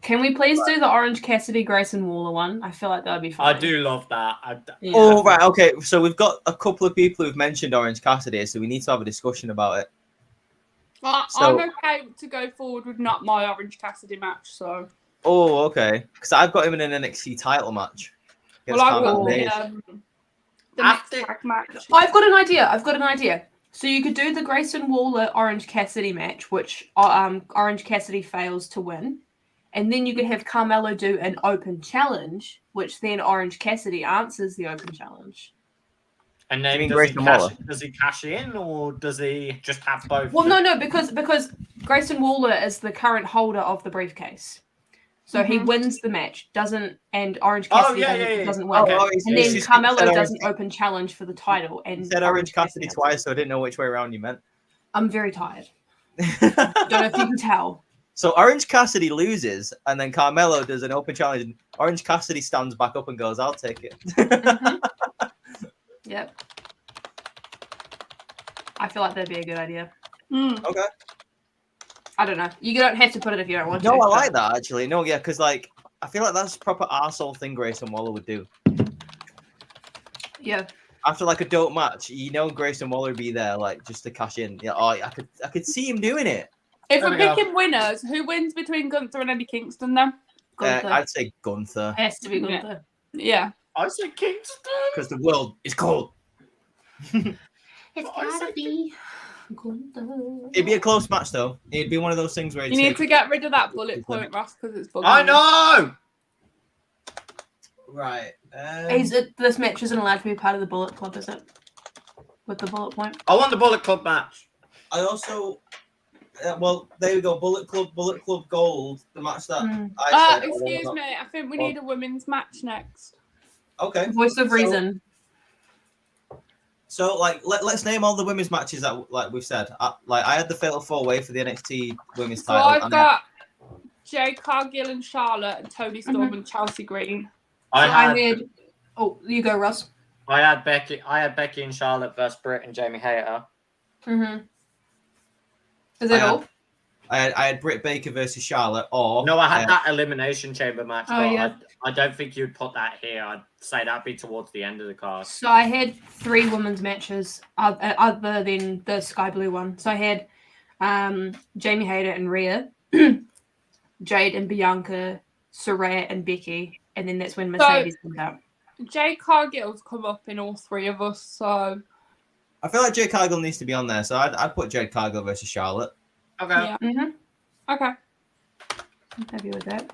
Can we please do the Orange Cassidy Grayson Waller one? I feel like that would be fun. I do love that. Yeah. Oh, right. Okay. So we've got a couple of people who've mentioned Orange Cassidy, so we need to have a discussion about it. I'm So- okay to go forward with not my Orange Cassidy match, so. Oh, okay. Because I've got him in an NXT title match. Well, I Carmelo will Hayes. the After- next tag match. I've got an idea. So you could do the Grayson Waller Orange Cassidy match, which Orange Cassidy fails to win. And then you could have Carmelo do an open challenge, which then Orange Cassidy answers the open challenge. And then mean does Grayson he, Waller? does he cash in or does he just have both? Well, no, because Grayson Waller is the current holder of the briefcase. So he Mhm. wins the match, and Orange Oh, Cassidy yeah. doesn't win. Okay. he's- And he's then just- Carmelo he said does Orange- an open challenge for the title. And He said Orange Cassidy answers. twice, so I didn't know which way around you meant. I'm very tired. Don't know if you can tell. So Orange Cassidy loses, and then Carmelo does an open challenge, and Orange Cassidy stands back up and goes, "I'll take it." Yep. I feel like that'd be a good idea. Okay. I don't know. You don't have to put it if you don't want to. No, I but- like that actually. No, yeah, because like I feel like that's a proper arsehole thing Grayson Waller would do. Yeah. After like a dope match, you know Grayson Waller would be there like just to cash in. Yeah, oh, I could see him doing it. If There we're we go. picking winners, who wins between Gunther and Eddie Kingston then? Gunther. I'd say Gunther Has to be Yeah. Gunther. Yeah. I said Kingston. because the world is cold. It's I said gotta be Gunther. It'd be a close match though. It'd be one of those things where You it's need to get rid of that bullet point, Ross, because it's bugging I me. know. right. This match isn't allowed to be part of the Bullet Club, is it? With the bullet point. I want the Bullet Club match. I also, well, there we go. Bullet Club Gold, the match that I said. Excuse me, I think we need a women's match next. Okay. Voice of So- reason. So, like, let's name all the women's matches that, like we've said. I had the Fatal 4-Way for the NXT Women's So title. I've and got Jade Cargill and Charlotte, and Tony Storm and Chelsea Green. I had Oh, you go, Russ. I had Becky and Charlotte versus Britt and Jamie Hayter. Mm-hmm. Is it all? I had Britt Baker versus Charlotte, or No, I had that Elimination Chamber match. Oh, but yeah. I don't think you'd put that here. I'd say that'd be towards the end of the card. So I had 3 women's matches other than the Sky Blue one. So I had Jamie Hayter and Rhea, Jade and Bianca, Saraya and Becky, and then that's when Mercedes comes out. Jade Cargill's come up in all 3 of us, so I feel like Jade Cargill needs to be on there, so I'd put Jade Cargill versus Charlotte. Okay. yeah. Okay. I'm happy with that.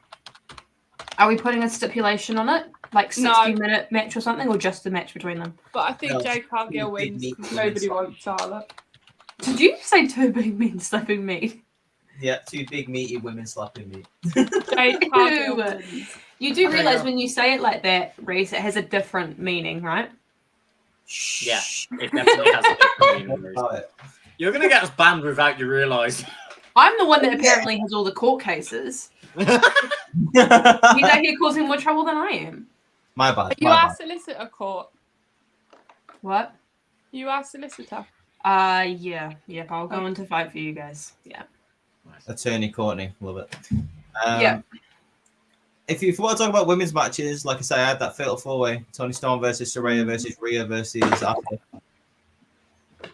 Are we putting a stipulation on it? Like No. 60-minute match or something, or just a match between them? But I think No, Jade Cargill big wins meat because women nobody slap. wants Charlotte. Did you say 2 big men slapping meat? Yeah, 2 big meaty women slapping me. Jade Cargill Ew. wins. You do Okay, realize go. when you say it like that, Reese, it has a different meaning, right? Yeah, it definitely has a different meaning. About it. You're gonna get us banned without you realise. I'm the one that apparently has all the court cases. He's out here causing more trouble than I am. My bad. You my are bad. solicitor court. What? You are solicitor. Yeah. Yep, I'll go on to fight for you guys. Yeah. Attorney Courtney, love it. Yeah. If you want to talk about women's matches, like I say, I had that fatal 4-way: Tony Storm versus Saraya versus Rhea versus Asuka.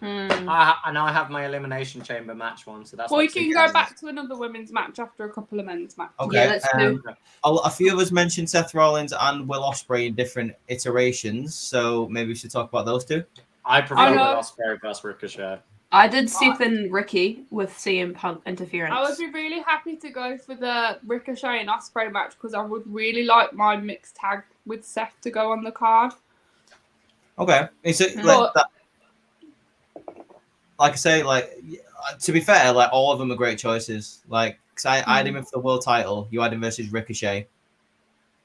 I know I have my Elimination Chamber match one, so that's. Well, like you can 6 go hours. back to another women's match after a couple of men's matches. Okay. Yeah, let's do. A few of us mentioned Seth Rollins and Will Ospreay in different iterations, so maybe we should talk about those 2. I prefer I Will know. Ospreay versus Ricochet. I did Seth and Ricky with CM Punk interference. I would be really happy to go for the Ricochet and Ospreay match because I would really like my mixed tag with Seth to go on the card. Okay. Is it But- like that? Like I say, to be fair, like all of them are great choices. Like, cause I had him in for the world title. You had him versus Ricochet.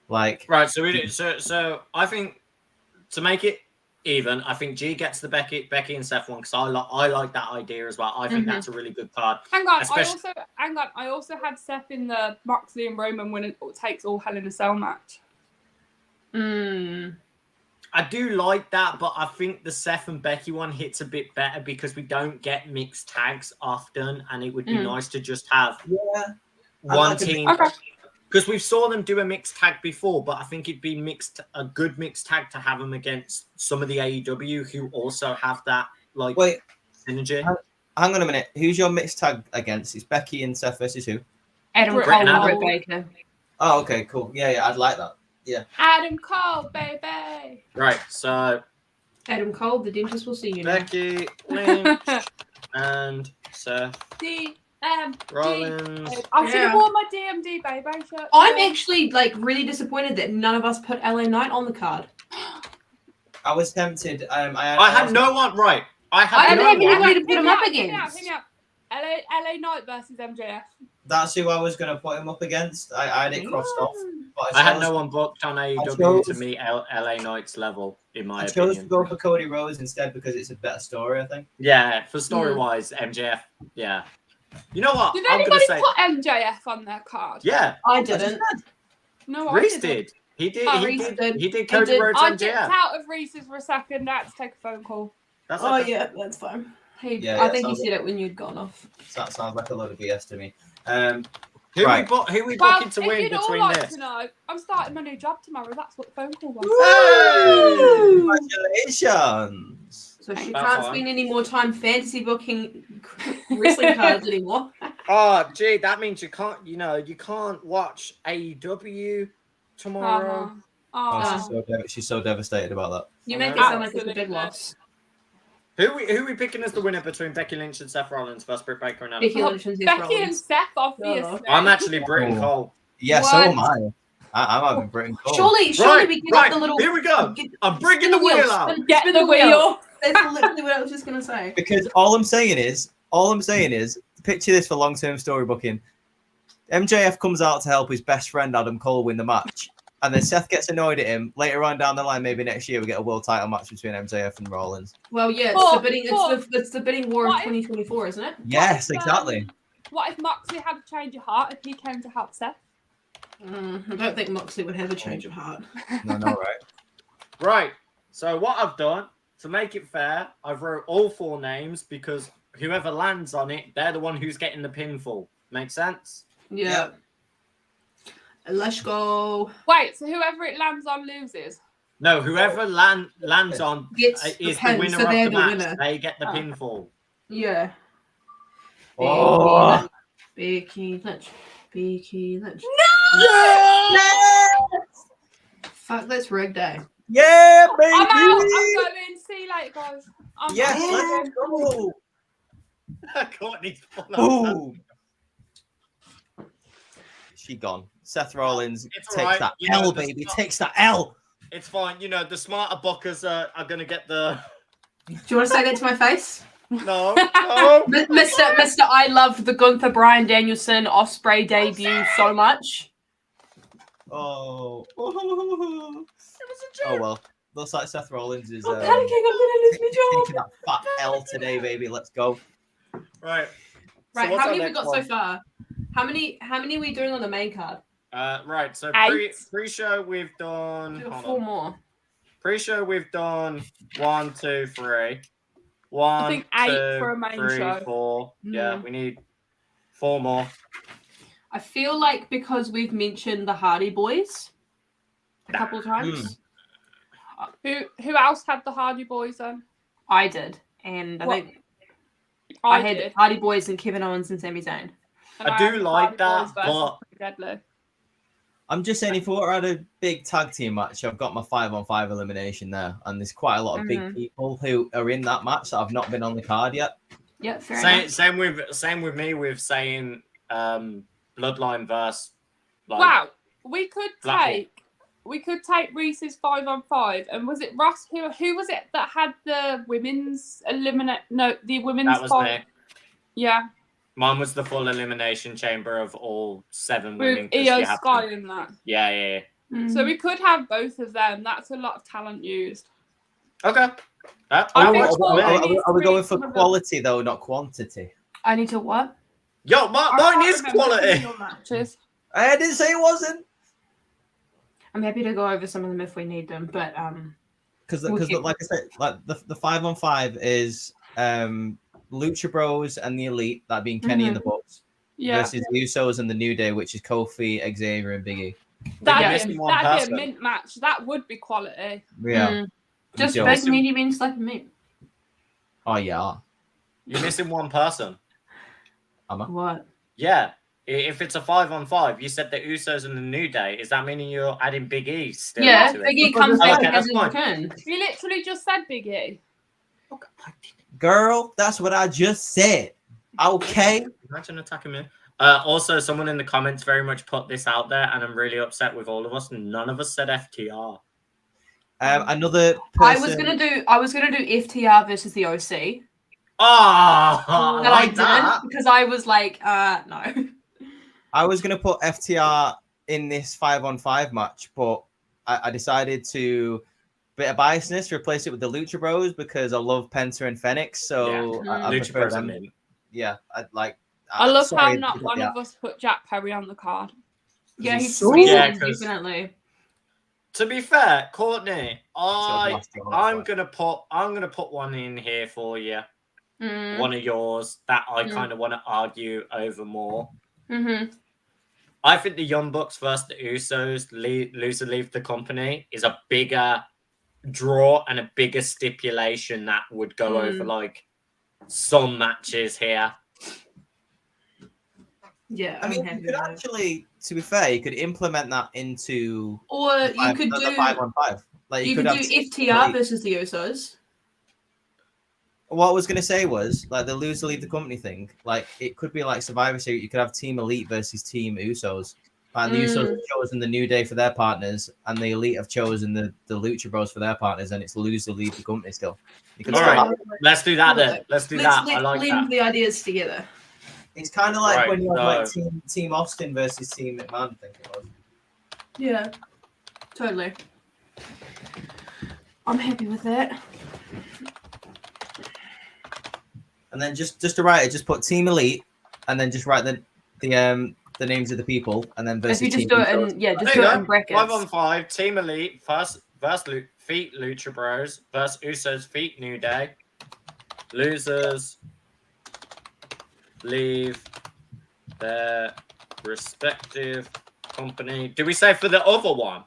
Like, Right, so we did, so I think to make it even, I think G gets the Becky and Seth one because I like that idea as well. I think that's a really good card. Hang on, Especially- I also had Seth in the Moxley and Roman when it takes all Hell in a Cell match. I do like that, but I think the Seth and Becky one hits a bit better because we don't get mixed tags often, and it would be nice to just have yeah, I one like a team. Okay. Because we saw them do a mixed tag before, but I think it'd be a good mixed tag to have them against some of the AEW who also have that wait, synergy. hang on a minute. Who's your mixed tag against? It's Becky and Seth versus who? Adam Britt Cole and and Britt Cole. Baker. Oh, okay, cool. Yeah, I'd like that. Yeah. Adam Cole, baby. Right, so Adam Cole, the dentist will see you now. Becky Lynch and Seth DMD. Rollins. I should Yeah. have worn my DMD baby shirt. I'm actually really disappointed that none of us put LA Knight on the card. I was tempted. I had no one right. I I had didn't no have one. anybody to put Hear him me up out, hear me out, against. hear me out. LA Knight versus MJF. That's who I was going to put him up against. I had it crossed off. But I had chose- no one booked on AEW chose- to meet LA Knight's level, in my I chose to opinion. go for Cody Rhodes instead because it's a better story, I think. Yeah, for story wise, MJF. Yeah. You know what? Did I'm gonna anybody say. put MJF on their card? Yeah, I didn't. No, I Reese didn't. did. He did. Oh, he Reese did. did. He did He Cody did. Rhodes I dipped MJF. out of Reese's for a second. I had to take a phone call. That's Oh okay. yeah, that's fine. Yeah, I think he sounds said it when you'd gone off. That sounds like a load of BS to me. Who Right. we Well, booking to if win you'd all between like this? to know, I'm starting my new job tomorrow. That's what the phone call was. Congratulations. So she That's can't fine. spend any more time fantasy booking wrestling cards anymore. Oh, gee, that means you can't. You can't watch AEW tomorrow. Uh-huh. She's so devastated about that. You make it Oh, sound like it's a big absolutely. loss. Who we picking as the winner between Becky Lynch and Seth Rollins versus Britt Baker and Adam Becky Cole? Lynch and Seth Becky and Rollins. Seth, obviously. I'm actually Britt and Oh. Cole. Yeah, so What? am I. I'm having Britain Cole. Surely we get up the little. Here we go. get- I'm bringing spin the wheel, wheel out. spin- Get spin the wheel. That's literally what I was just gonna say. Because all I'm saying is, picture this for long-term story booking. MJF comes out to help his best friend Adam Cole win the match, and then Seth gets annoyed at him. Later on down the line, maybe next year, we get a world title match between MJF and Rollins. Well, yeah, But- it's the bidding war of what if- 2024, isn't it? Yes, if, exactly. What if Moxley had a change of heart if he came to help Seth? I don't think Moxley would have a change of heart. No, right. Right. So what I've done to make it fair, I've wrote all 4 names because whoever lands on it, they're the one who's getting the pinfall. Make sense? Yeah. Let's go. Wait, so whoever it lands on loses? No, whoever lands on Gets is the pin, the winner so of they're the the match. winner. They get the Oh. pinfall. Yeah. Oh. Becky Lynch. Becky Lynch. Fuck, that's rig day. Yeah, baby. I'm out. I'm going. See you later, guys. I'm Yes, out. let's go. Courtney's full of Boom. She gone. Seth Rollins It's takes alright. that You know, L, the baby. stuff- Takes that L. It's fine. You know, the smarter bookers are going to get the... Do you want to say that to my face? No, no. Mr. I loved the Gunther Bryan Danielson Ospreay debut so much. Oh. Oh well. Looks like Seth Rollins is I'm panicking, I'm gonna lose my job. taking that fat L today, baby. Let's go. Right. Right, what's how our many have we next got one? so far? How many are we doing on the main card? Right, so 8. pre-show we've done... Do hold 4 on. more. Pre-show we've done 1, 2, 3. 1, think 8 2, for a main 3, show. 4. Yeah, we need 4 more. I feel like because we've mentioned the Hardy Boys a couple of times. Who else had the Hardy Boys on? I did. And I What? think I I had did. Hardy Boys and Kevin Owens and Sami Zayn. And I do had like Hardy that, Boys versus but- Pretty Deadly. I'm just saying, if we were at a big tag team match, I've got my 5-on-5 elimination there, and there's quite a lot of big people who are in that match that have not been on the card yet. Yeah, fair enough. Same with me with saying Bloodline versus like, Wow, we could Blackpool. take Reese's 5-on-5, and was it Ross who was it that had the women's the women's that was five? me. Yeah, Mine was the full elimination chamber of all 7 women. with 'cause you Io have Sky to- and that. Yeah. So we could have both of them. That's a lot of talent used. Okay. That I Are we, think works for Courtney me. needs are we to going read for some of them. quality, though, not quantity? I need to what? Yo, I mine can't is remember some of quality. your matches. I didn't say it wasn't. I'm happy to go over some of them if we need them, but Because, We'll keep- like I said, like the 5-on-5 is Lucha Bros and the Elite, that being Kenny and the Bucks, Yeah, versus the Usos and the New Day, which is Kofi, Xavier, and Big E. But you're that'd missing be one a person. mint match. That would be quality. Yeah. just Joe. big meaty men slapping me. Oh yeah. You're missing one person. What? Yeah. If it's a 5-on-5, you said the Usos and the New Day. Is that meaning you're adding Big E still Yeah, to it? Big E comes back Okay, and has that's his fine. return. You literally just said Big E. Girl, that's what I just said. Okay. Imagine attacking me. Also, someone in the comments very much put this out there, and I'm really upset with all of us. None of us said FTR. Another person. I was gonna do FTR versus the OC, Oh, but I didn't because I was like, no. I was gonna put FTR in this 5-on-5 match, but I decided to, bit of biasness, replace it with the Lucha Bros because I love Penta and Phoenix. So Yeah. I Lucha prefer Bros are them. mint. Yeah, I love sorry, how not one yeah. of us put Jack Perry on the card. Yeah, he's so- Yeah, freezing, 'cause- definitely. To be fair, Courtney, I'm I'm gonna put one in here for you. Mm. One of yours that I Mm. kind of want to argue over more. Mm-hmm. I think the Young Bucks versus the Usos, lose or leave the company, is a bigger draw and a bigger stipulation that would go over like some matches here. Yeah, I mean, you could actually, to be fair, you could implement that into or you could the do 5-on-5. Like you could do have FTR versus the Usos. What I was gonna say was like the lose or leave the company thing. Like it could be like Survivor Series. You could have Team Elite versus Team Usos. And the Usos have chosen the New Day for their partners, and the Elite have chosen the Lucha Bros for their partners, and it's lose or leave the company still. You can All still right. have it. Let's do that then. Let's do that. I like blend that. the ideas together. It's kind of like Right, when you have like so- Team Austin versus Team McMahon. I think it was. Yeah, totally. I'm happy with that. And then just to write it, just put Team Elite, and then just write the names of the people, and then versus If you just team do it details. in, just There do you it go. in brackets. 5-on-5, Team Elite, versus Feet Lucha Bros, versus Usos Feet New Day. Losers leave their respective company. Did we say for the other one?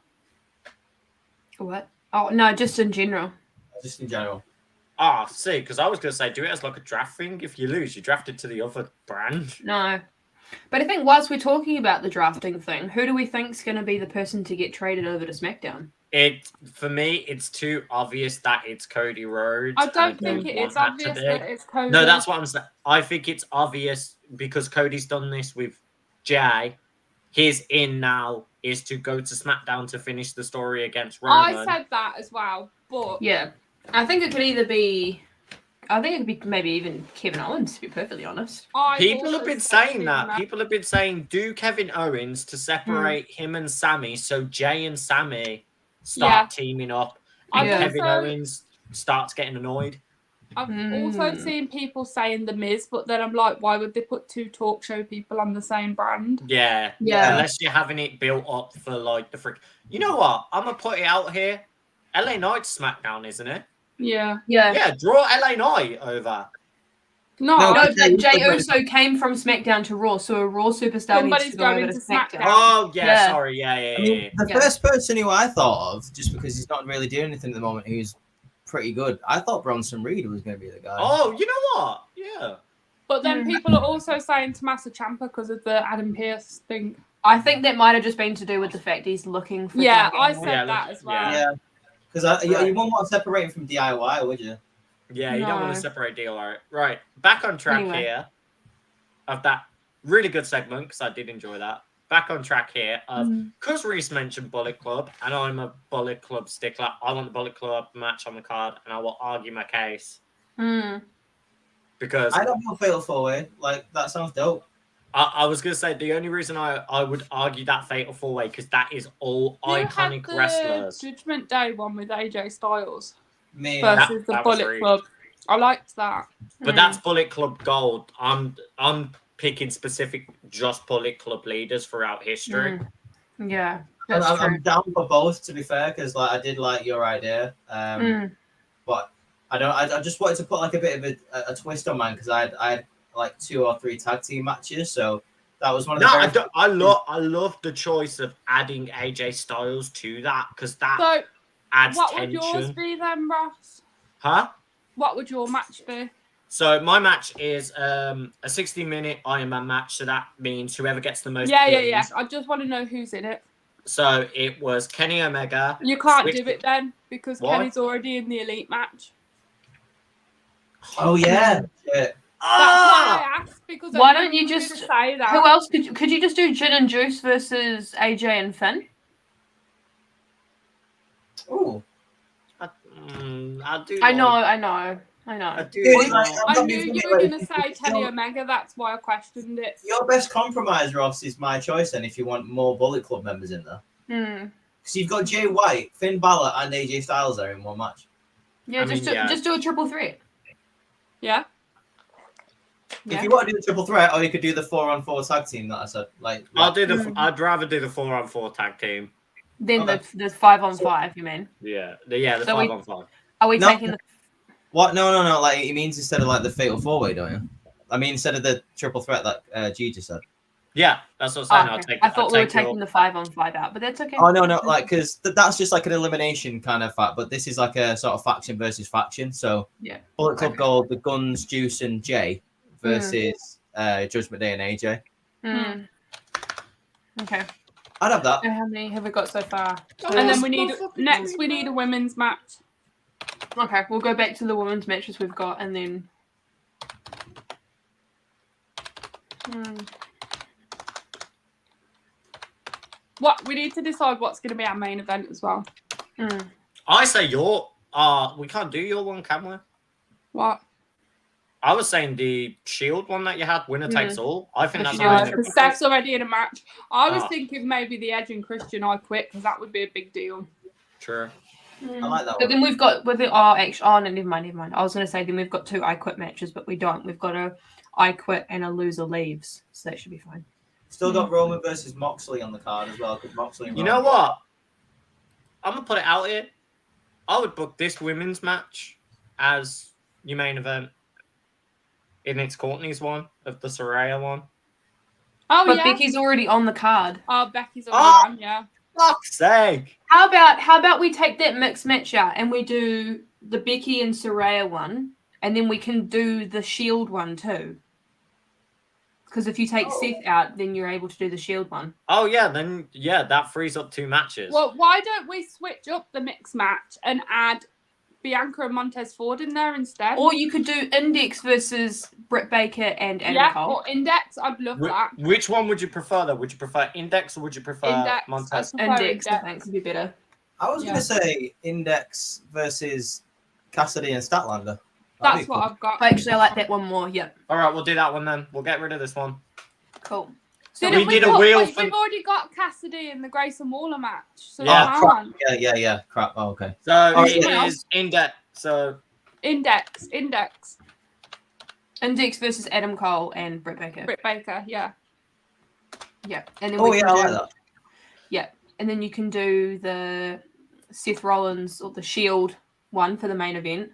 What? Oh no, just in general. Just in general. Ah, see, because I was going to say, do it as like a draft thing. If you lose, you draft it to the other brand. No. But I think whilst we're talking about the drafting thing, who do we think's going to be the person to get traded over to SmackDown? For me, it's too obvious that it's Cody Rhodes. I don't think it is want that to obvious be. that it's Cody. No, that's what I'm saying. I think it's obvious because Cody's done this with Jay. His in now is to go to SmackDown to finish the story against Roman. I said that as well, but Yeah. I think it could either be... I think it could be maybe even Kevin Owens, to be perfectly honest. People also have been said saying that. People have been saying, do Kevin Owens to separate him and Sammy so Jay and Sammy start teaming up and I've Kevin also- Owens starts getting annoyed. I've also seen people saying The Miz, but then I'm like, why would they put two talk show people on the same brand? Yeah. Unless you're having it built up for like the freak. You know what? I'm going to put it out here. LA Knight's SmackDown, isn't it? Yeah. Yeah, draw LA Knight over. No, No, Jay Uso came from SmackDown to Raw, so a Raw superstar Somebody's needs to go over going to to SmackDown. SmackDown. Oh, yeah, Yeah. sorry. Yeah. I mean, the first person who I thought of, just because he's not really doing anything at the moment, who's pretty good, I thought Bronson Reed was going to be the guy. Oh, you know what? Yeah. But then people are also saying Tommaso Ciampa because of the Adam Pearce thing. I think that might have just been to do with the fact he's looking for... Yeah, something. I said that as well. Yeah. Because you wouldn't want to separate him from DIY, would you? Yeah, you don't want No. to separate DLR. Right, back on track Anyway. here of that really good segment because I did enjoy that. Back on track here of because Reese mentioned Bullet Club and I'm a Bullet Club stickler. I want the Bullet Club match on the card and I will argue my case because I don't know Fatal 4-Way. Like, that sounds dope. I was going to say the only reason I would argue that Fatal 4-Way because that is all Who iconic had the wrestlers. Judgment Day one with AJ Styles Me. versus the that was Bullet Reed. Club. I liked that. But that's Bullet Club Gold. I'm picking specific just Bullet Club leaders throughout history. Yeah, that's true. I'm down for both, to be fair, because like I did like your idea, but I just wanted to put like a bit of a twist on mine because I had like 2 or 3 tag team matches, so that was one of the. I love the choice of adding AJ Styles to that because that So, adds what tension. would yours be then, Ross? Huh? What would your match be? So my match is a 60-minute Iron Man match, so that means whoever gets the most. Yeah. pins. I just want to know who's in it. So it was Kenny Omega. You can't Switch- do it then because Why? Kenny's already in the Elite match. Oh yeah. Shit. That's why I asked because Why I don't knew you were just- gonna say that. Who else could you just do Gin and Juice versus AJ and Finn? Ooh. I'll do. I know. I do. Dude, like, I'm I not knew being you funny, were like, going to say Kenny your- Omega. That's why I questioned it. Your best compromise, Ross, is my choice. Then, if you want more Bullet Club members in there, because you've got Jay White, Finn Balor, and AJ Styles there in one match. Yeah, I mean, just do a triple threat. Yeah. If you want to do the triple threat, or you could do the 4-on-4 tag team that I said. Like, I'll do the. I'd rather do the 4-on-4 tag team. Then Okay. the 5-on-5. You mean? Yeah, the So we- 5-on-5. Are we No. taking the? What? No. Like, it means instead of like the Fatal 4-Way, don't you? I mean, instead of the triple threat that G just said. Yeah, that's what Oh, I'm saying. okay. I'll take. I thought I'll we were take your- taking the 5-on-5 out, but that's okay. Oh no, like because that's just like an elimination kind of fact. But this is like a sort of faction versus faction. So Yeah. Bullet Club Gold, the Guns, Juice, and Jay versus Judgment Day and AJ. Okay. I'd have that. So how many have we got so far? And then we need a women's match. Okay, we'll go back to the women's matches we've got, and then. What we need to decide what's going to be our main event as well. I say your. We can't do your one, can we? What? I was saying the Shield one that you had, winner takes all. I think that's Yeah. a Because Steph's already in a match. I was Ah. thinking maybe the Edge and Christian I quit because that would be a big deal. True. I like that But one. then we've got with the no, never mind. I was going to say then we've got 2 I Quit matches, but we don't. We've got a I Quit and a loser leaves, so that should be fine. Still got Roman versus Moxley on the card as well, because Moxley and You Roman. know what? I'm gonna put it out here. I would book this women's match as your main event. And it's Courtney's one of the Saraya one. Oh But yeah. Becky's already on the card. Oh, Becky's on. Yeah. Fuck's sake! How about we take that mixed match out and we do the Becky and Saraya one, and then we can do the Shield one too. Because if you take Seth out, then you're able to do the Shield one. Oh yeah, then that frees up 2 matches. Well, why don't we switch up the mixed match and add Bianca and Montez Ford in there instead? Or you could do Index versus Britt Baker and Adam Cole. or Index. I'd love that. Which one would you prefer though? Would you prefer Index or would you prefer Index. Montez? I prefer Index, I think, would be better. I was going to say Index versus Cassidy and Statlander. That's what I've got. Actually, I like that one more. Yeah, All right, we'll do that one then. We'll get rid of this one. cool. So we did a wheel for... We've already got Cassidy in the Grayson Waller match. So Yeah. come on. Yeah. Crap. Oh, okay. So Oh, it yeah. is Index. So Index. Index versus Adam Cole and Britt Baker. Britt Baker, yeah. Yeah, and then Oh, we yeah, can I do, like that. yeah, and then you can do the Seth Rollins or the Shield one for the main event,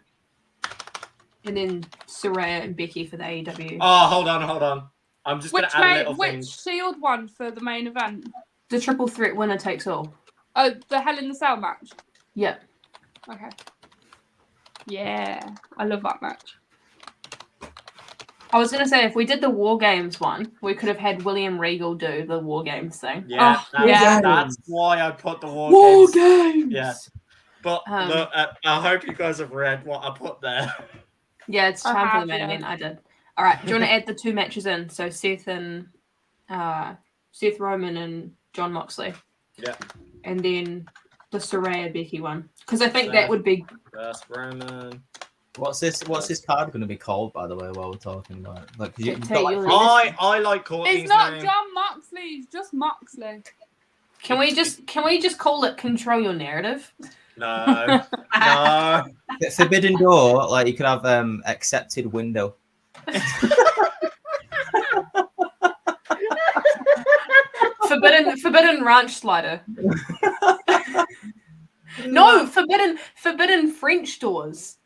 and then Saraya and Becky for the AEW. oh, hold on. I'm just gonna add a little thing. Which Shield one for the main event? The triple threat winner takes all. Oh, the Hell in the Cell match. Yeah. Okay. Yeah, I love that match. I was gonna say if we did the War Games one, we could have had William Regal do the War Games thing. Yeah, Oh, yeah. that's why I put the War Games. Games. Yeah. But look, I hope you guys have read what I put there. Yeah, it's I time for have, the main yeah. event. I did. All right. Do you want to add the 2 matches in? So Seth Roman and John Moxley. Yeah. And then the Saraya Becky one, because I think that would be. First Roman. What's this card going to be called, by the way, while we're talking about it? Like, 'cause you've Tell got, you like, I like Courtney's It's not name. John Moxley, it's just Moxley. Can we just call it Control Your Narrative? No. No. the Forbidden Door, like you could have accepted window. Forbidden Ranch Slider. No, forbidden French doors.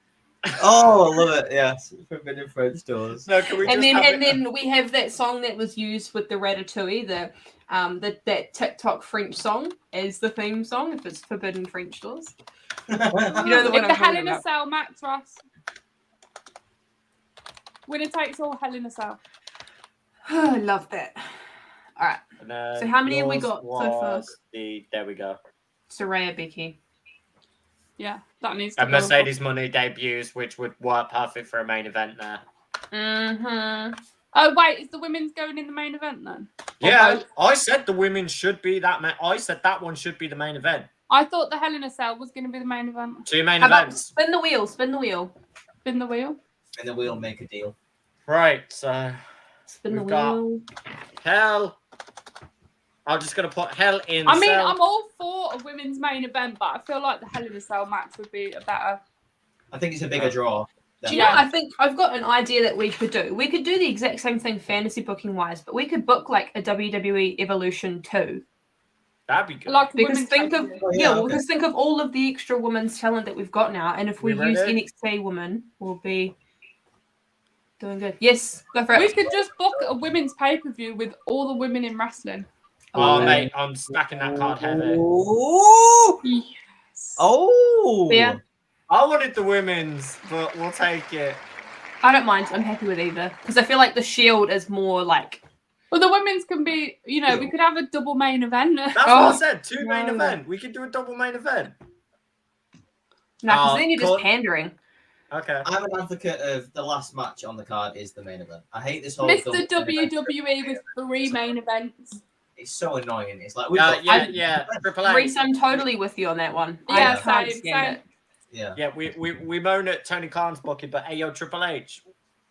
Oh, I love it. Yes, Forbidden French doors. No, can we And just then we have that song that was used with the Ratatouille, that TikTok French song as the theme song. If it's Forbidden French doors, you know the one It's the I'm Hell talking in a about. Cell match, Ross. Winner takes all, Hell in a Cell. I love that. All right, So how many have we yours got so was far? There we go. Saraya Becky. Yeah, that needs to And go. Mercedes Money debuts, which would work perfect for a main event there. Mm-hmm. Oh, wait, is the women's going in the main event then? Yeah, I said the women should be that. I said that one should be the main event. I thought the Hell in a Cell was going to be the main event. 2 main How about events. spin the wheel? Spin the wheel. Spin the wheel. And then we'll make a deal. Right, so Spin the We've got- wheel. Hell. I'm just gonna put Hell in. I mean, Cell. I'm all for a women's main event, but I feel like the Hell in a Cell match would be a better. I think it's a bigger draw. Do you know, I think I've got an idea that we could do. We could do the exact same thing fantasy booking wise, but we could book like a WWE Evolution 2. That'd be good. Like a Because women's think of pay-per-view. because think of all of the extra women's talent that we've got now, and if we We use ready? NXT women, we'll be doing good. Yes, go for We it. could just book a women's pay-per-view with all the women in wrestling. Oh, mate, I'm stacking that card heavy. Oh, Yes. oh, Yeah. I wanted the women's, but we'll take it. I don't mind. I'm happy with either because I feel like the Shield is more like. Well, the women's can be, we could have a double main event. That's what Oh, I said. 2 main no. event. We could do a double main event. No, because Oh, then you're just cool. pandering. Okay. I'm an advocate of the last match on the card is the main event. I hate this whole. Mr. double main event. WWE with 3 main events. It's so annoying. It's like we've got Yeah. Triple H. Reese, I'm totally with you on that one. Yeah, I can't same, stand same. it. Yeah. Yeah, we moan at Tony Khan's booking, but hey, yo, Triple H,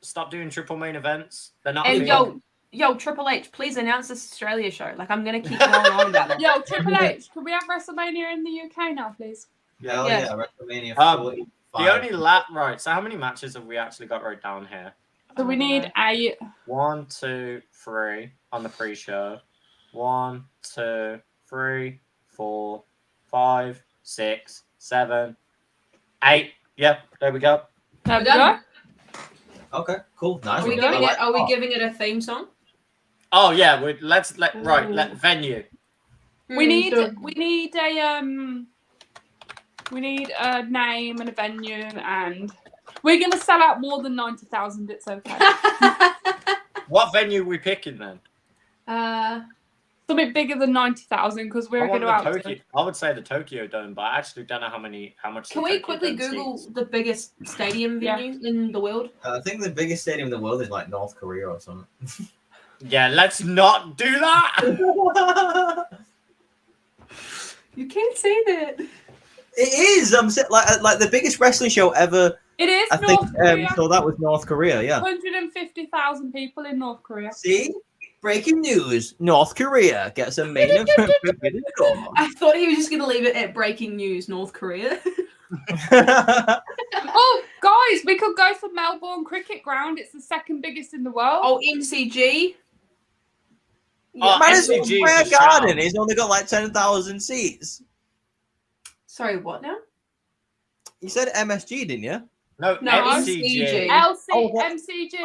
stop doing triple main events. They're not. And a thing. yo, Triple H, please announce this Australia show. Like I'm gonna keep going on about it. Yo, Triple H, can we have WrestleMania in the UK now, please? Hell Yeah. yeah, WrestleMania Um, 45. The only lap, right? So how many matches have we actually got right down here? So we need 8. 1, 2, 3 on the pre-show. 1, 2, 3, 4, 5, 6, 7, 8. Yep, there we go. There we We're done. go. Okay, cool. Nice. Are we one. giving I like it? Are we that. giving it a theme song? Oh yeah, let venue. We need So- we need a name and a venue, and we're gonna sell out more than 90,000. It's okay. What venue are we picking then? Something bigger than 90,000 because we're I want gonna the out. Tokyo. I would say the Tokyo Dome, but I actually don't know how much. Can the we Tokyo quickly Dome Google seats. the biggest stadium Yeah. venue in the world? I think the biggest stadium in the world is like North Korea or something. Yeah, let's not do that. You can't say that. It is. Like the biggest wrestling show ever. It is I North think Korea. so. That was North Korea. Yeah. 150,000 people in North Korea. See, breaking news: North Korea gets a main event. I thought he was just going to leave it at breaking news, North Korea. Oh, guys, we could go for Melbourne Cricket Ground. It's the second biggest in the world. Oh, MCG. Oh, Madison MCG Square is a Garden shout. has only got like 10,000 seats. Sorry, what now? You said MSG, didn't you? No, No, MCG. MCG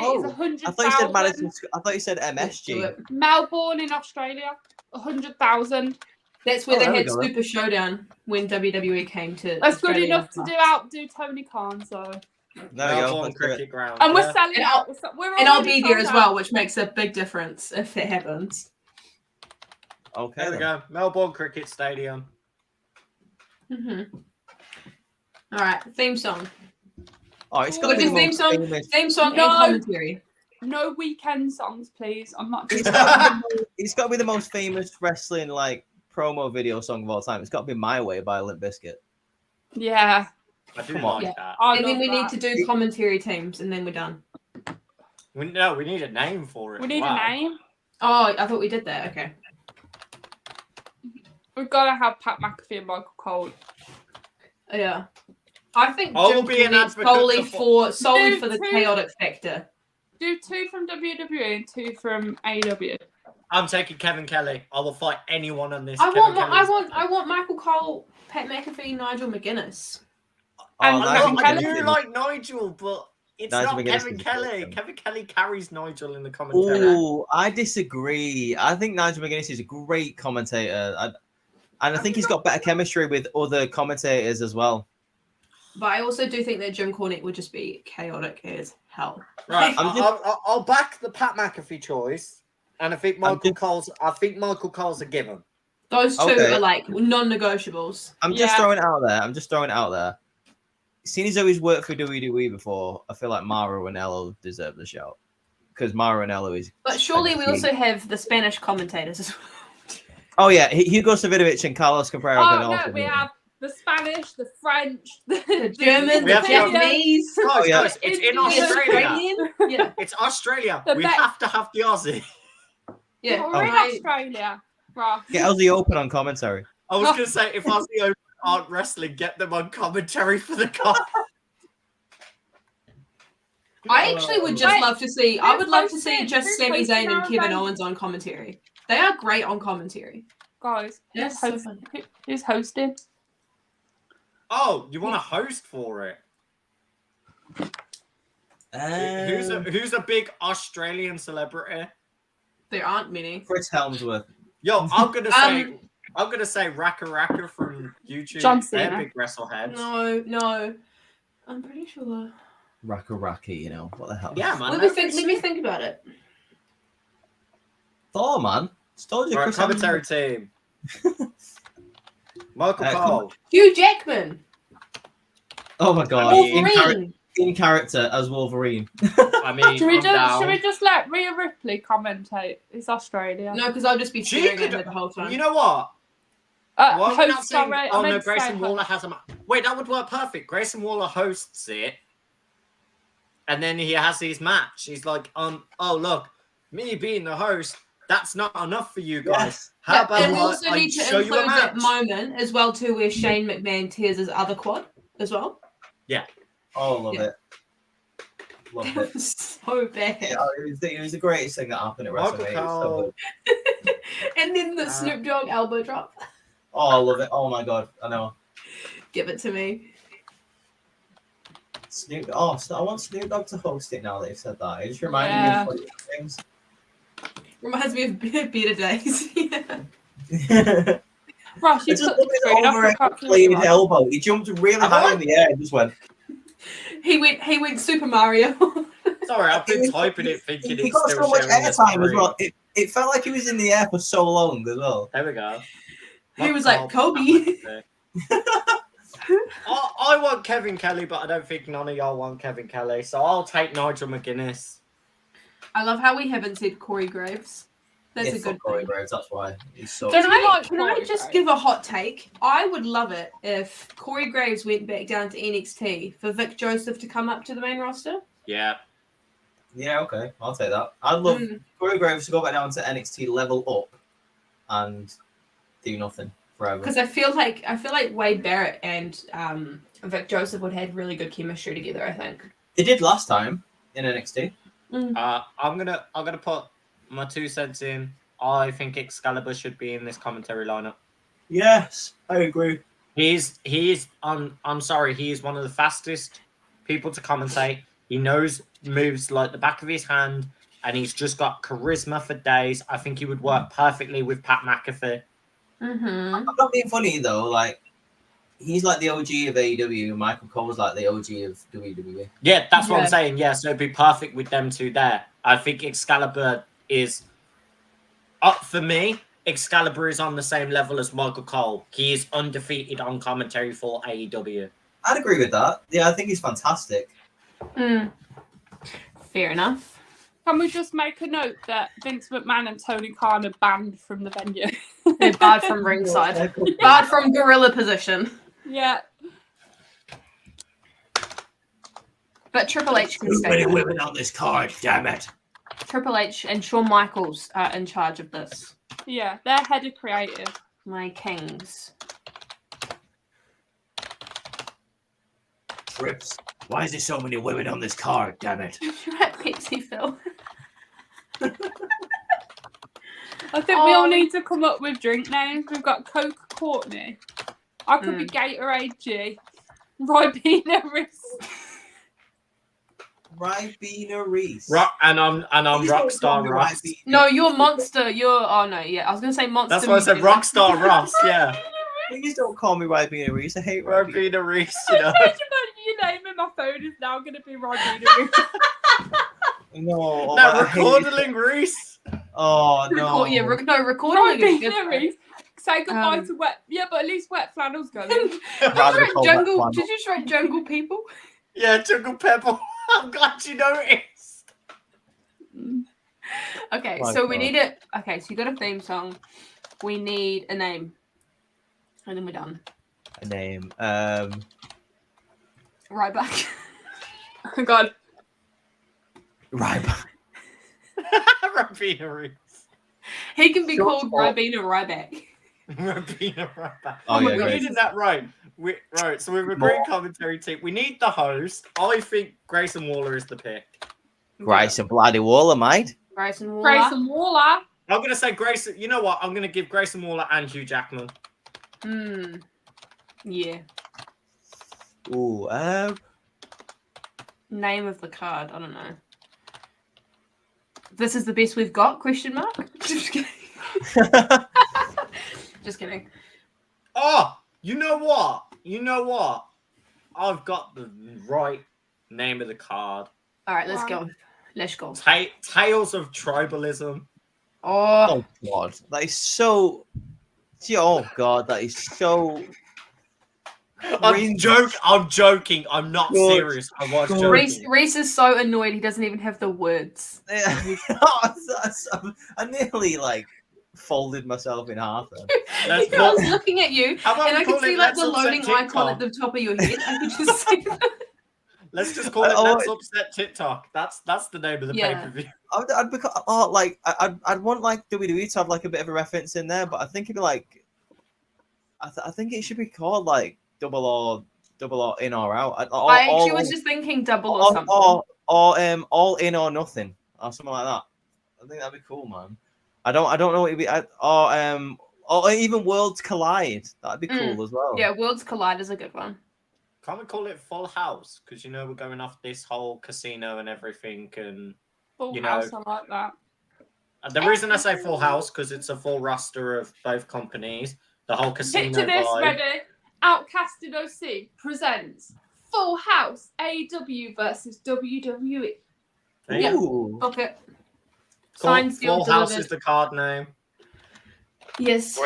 Oh, is 100,000. I thought you said Madison. I thought you said Let's do MSG. it. Melbourne in Australia, 100,000. That's where Oh, they there we had go then. Super Showdown when WWE came to. That's good Australia enough to and do stuff. outdo Tony Khan. So, There we go. Melbourne Let's do it. Cricket Ground. and we're yeah. selling And out. We're And I'll already be there sold as out. well, which makes a big difference if it happens. Okay. There we then. go. Melbourne Cricket Stadium. Mm-hmm. All right, theme song. Oh, it's got What's to be your the theme most song? famous. Theme song No. and commentary. No weekend songs, please. I'm not. It's got to be the most famous wrestling like promo video song of all time. It's got to be "My Way" by Limp Bizkit. Yeah. I do Come on. like Yeah. that. I And then love we need that. to do commentary teams, and then we're done. We need a name for it. We need Wow. a name. Oh, I thought we did that. Okay. We've got to have Pat McAfee and Michael Cole. Yeah. I think I will Jim be an Cornette's advocate solely Dude, for the two- chaotic factor. Do 2 from WWE and 2 from AEW. I'm taking Kevin Kelly. I will fight anyone on this. I Kevin want Kelly's- I want Michael Cole, Pat McAfee, Nigel McGuinness. And Oh, I, Nigel I McGuinness do like Nigel, but it's Nigel not McGuinness Kevin is Kelly. awesome. Kevin Kelly carries Nigel in the commentary. Oh, I disagree. I think Nigel McGuinness is a great commentator, and I think he's got better chemistry with other commentators as well. But I also do think that Jim Cornette would just be chaotic as hell. Right, I'm I'll back the Pat McAfee choice, and I think Michael just- Cole's a given. Those two Okay. are like non-negotiables. I'm just Yeah. throwing it out there. Seeing as though he's worked for WWE before, I feel like Mauro Ranello deserves a shout because Mauro Ranello is. But surely we also have the Spanish commentators as well. Oh yeah, Hugo Savinovich and Carlos Cabrera. can Oh, also no, we do it. have the Spanish, the French, The German, We the have to have- Japanese, Guys, Oh, yeah. guys, it's in The the Australia. Australian. Yeah, It's Australia. The We best- have to have the Aussie. yeah. We're in I- Australia. Right. Get Aussie Open on commentary. I was gonna say if Aussie Open aren't wrestling, get them on commentary for the cup. I actually would just Wait, love to see. I who's would love to see hosting? just Who's Sami hosting Zayn and our Kevin event? Owens on commentary. They are great on commentary. Guys, Yes, so fun. who's hosting? Oh, you want to host for it? Who's a big Australian celebrity? There aren't many. Chris Helmsworth. Yo, I'm gonna say Raka Raka from YouTube. John They're Cena. big wrestleheads. No. I'm pretty sure. Raka, you know what the hell? Yeah, man. Let me think about it. Thor, man. Just told you, Right, Chris commentary team. Michael Cole. Hugh Jackman. Oh my god. Wolverine. In character as Wolverine. I mean, Should we I'm just down. should we just let Rhea Ripley commentate? It's Australia. No, because I'll just be She staring at could- her the whole time. You know what? Why are we not Host, saying? sorry. Oh I no, meant to say Grayson host. Waller has a. Wait, that would work perfect. Grayson Waller hosts it, and then he has his match. He's like, oh look, me being the host, that's not enough for you guys. Yes. How about and we also I need to show you a include that match? moment as well too, where Shane McMahon tears his other quad as well. Oh, love Yeah. it. Love That it. was so bad. Yeah, it was the greatest thing that happened at Michael WrestleMania. It was so Cole. good. And then the Snoop Dogg elbow drop. Oh, I love it. Oh my god, I know. Give it to me. Snoop. Oh, so I want Snoop Dogg to host it now that you've said that. It just reminded me of funny things. Reminds me of better days. Yeah. Ross, you I just put look the at screen the off the over-inflated calculator. elbow. He jumped really high in the air and just went. He went Super Mario. Sorry, I've been typing it thinking He it's got still so much showing the airtime as screen. well. It felt like he was in the air for so long as well. There we go. He was Michael like, Cole, Kobe. I want Kevin Kelly, but I don't think none of y'all want Kevin Kelly, so I'll take Nigel McGuinness. I love how we haven't said Corey Graves. That's a good Corey thing. Graves, that's why. He's so Can I Corey just Graves. give a hot take? I would love it if Corey Graves went back down to NXT for Vic Joseph to come up to the main roster. Yeah. Yeah, okay. I'll take that. I'd love Corey Graves to go back down to NXT, level up, and do nothing forever. Because I feel like Wade Barrett and Vic Joseph would have really good chemistry together. I think They did last time in NXT. I'm gonna put my 2 cents in. I think Excalibur should be in this commentary lineup. Yes, I agree. I'm sorry, he is one of the fastest people to commentate. He knows moves like the back of his hand, and he's just got charisma for days. I think he would work perfectly with Pat McAfee. I'm not being funny though. Like, he's like the OG of AEW. Michael Cole's like the OG of WWE. Yeah, that's what Yeah. I'm saying. Yeah, so it'd be perfect with them two there. I think Excalibur is up for me. Excalibur is on the same level as Michael Cole. He is undefeated on commentary for AEW. I'd agree with that. Yeah, I think he's fantastic. Fair enough. Can we just make a note that Vince McMahon and Tony Khan are banned from the venue? They're barred from ringside. Barred from gorilla position. Yeah. But Triple H can Too stay many there. women on this card, damn it. Triple H and Shawn Michaels are in charge of this. Yeah, they're head of creative. My kings. Trips. Why is there so many women on this card, damn it? You're at Pepsi, Phil. I think we all need to come up with drink names. We've got Coke Courtney. I could be Gatorade G. Ribena Riss. Ribena Reese. And I'm Please don't call Rockstar me Ross. Ribena. No, you're Monster. I was gonna say Monster. That's why I said Music. Rockstar Ross. Yeah, Please don't call me Ribena Reese. I hate Ribena. Ribena Reese. You know. Your name in my phone is now going to be Ribena Riss. No. No, I hate it. Recording Reese. Oh, no. Recording is good. Ribena Riss. Say goodbye to Wet. Yeah, but at least Wet Flannel's going. Did you Rather call that Jungle? one. Did you just write Jungle People? Yeah, Jungle Pebble. I'm glad you noticed. Okay, My so we God. need it. Okay, so you got a theme song. We need a name, and then we're done. A name. Right back. Oh, God. Ribena. Ribena Reese. He can be Short called form. Ribena Ryback. Ribena Ryback. Oh, yeah, We're great. getting that right. Right, so we've a great commentary team. We need the host. I think Grayson Waller is the pick. Grayson Bloody Waller, mate. Grayson Waller. Grayson Waller. I'm going to say Grayson. You know what? I'm going to give Grayson Waller and Hugh Jackman. Yeah. Ooh, Name of the card. I don't know. This is the best we've got? Question mark. Just kidding. Just kidding. Oh, you know what? I've got the right name of the card. All right, let's Wow. go. Let's go. Tales of Tribalism. Oh, oh, God. That is so... Oh, God, that is so... I'm joking. I'm not Good. serious. I was Good. joking. Reese is so annoyed he doesn't even have the words. I nearly, like, folded myself in half then. Let's I was call- looking at you, How about and we I could call see it like Let's the Upset loading TikTok? icon at the top of your head. I could just see that. Let's just call it Let's Upset TikTok. That's the name of the pay-per-view. I'd want like WWE to have like a bit of a reference in there, but I think it'd be like, I think it should be called like double or in or out. I actually was just thinking double or something. Or all in or nothing or something like that. I think that'd be cool, man. I don't know what it'd be. Or even Worlds Collide. That'd be cool as well. Yeah, Worlds Collide is a good one. Can't we call it Full House? Because we're going off this whole casino and everything, and Full House, I like that. The reason I say Full House because it's a full roster of both companies. The whole casino Picture this, vibe. ready? Outcasted OC presents Full House AEW versus WWE. Ooh. Okay. Cool. Signed, sealed, Full House delivered. is the card name. Yes.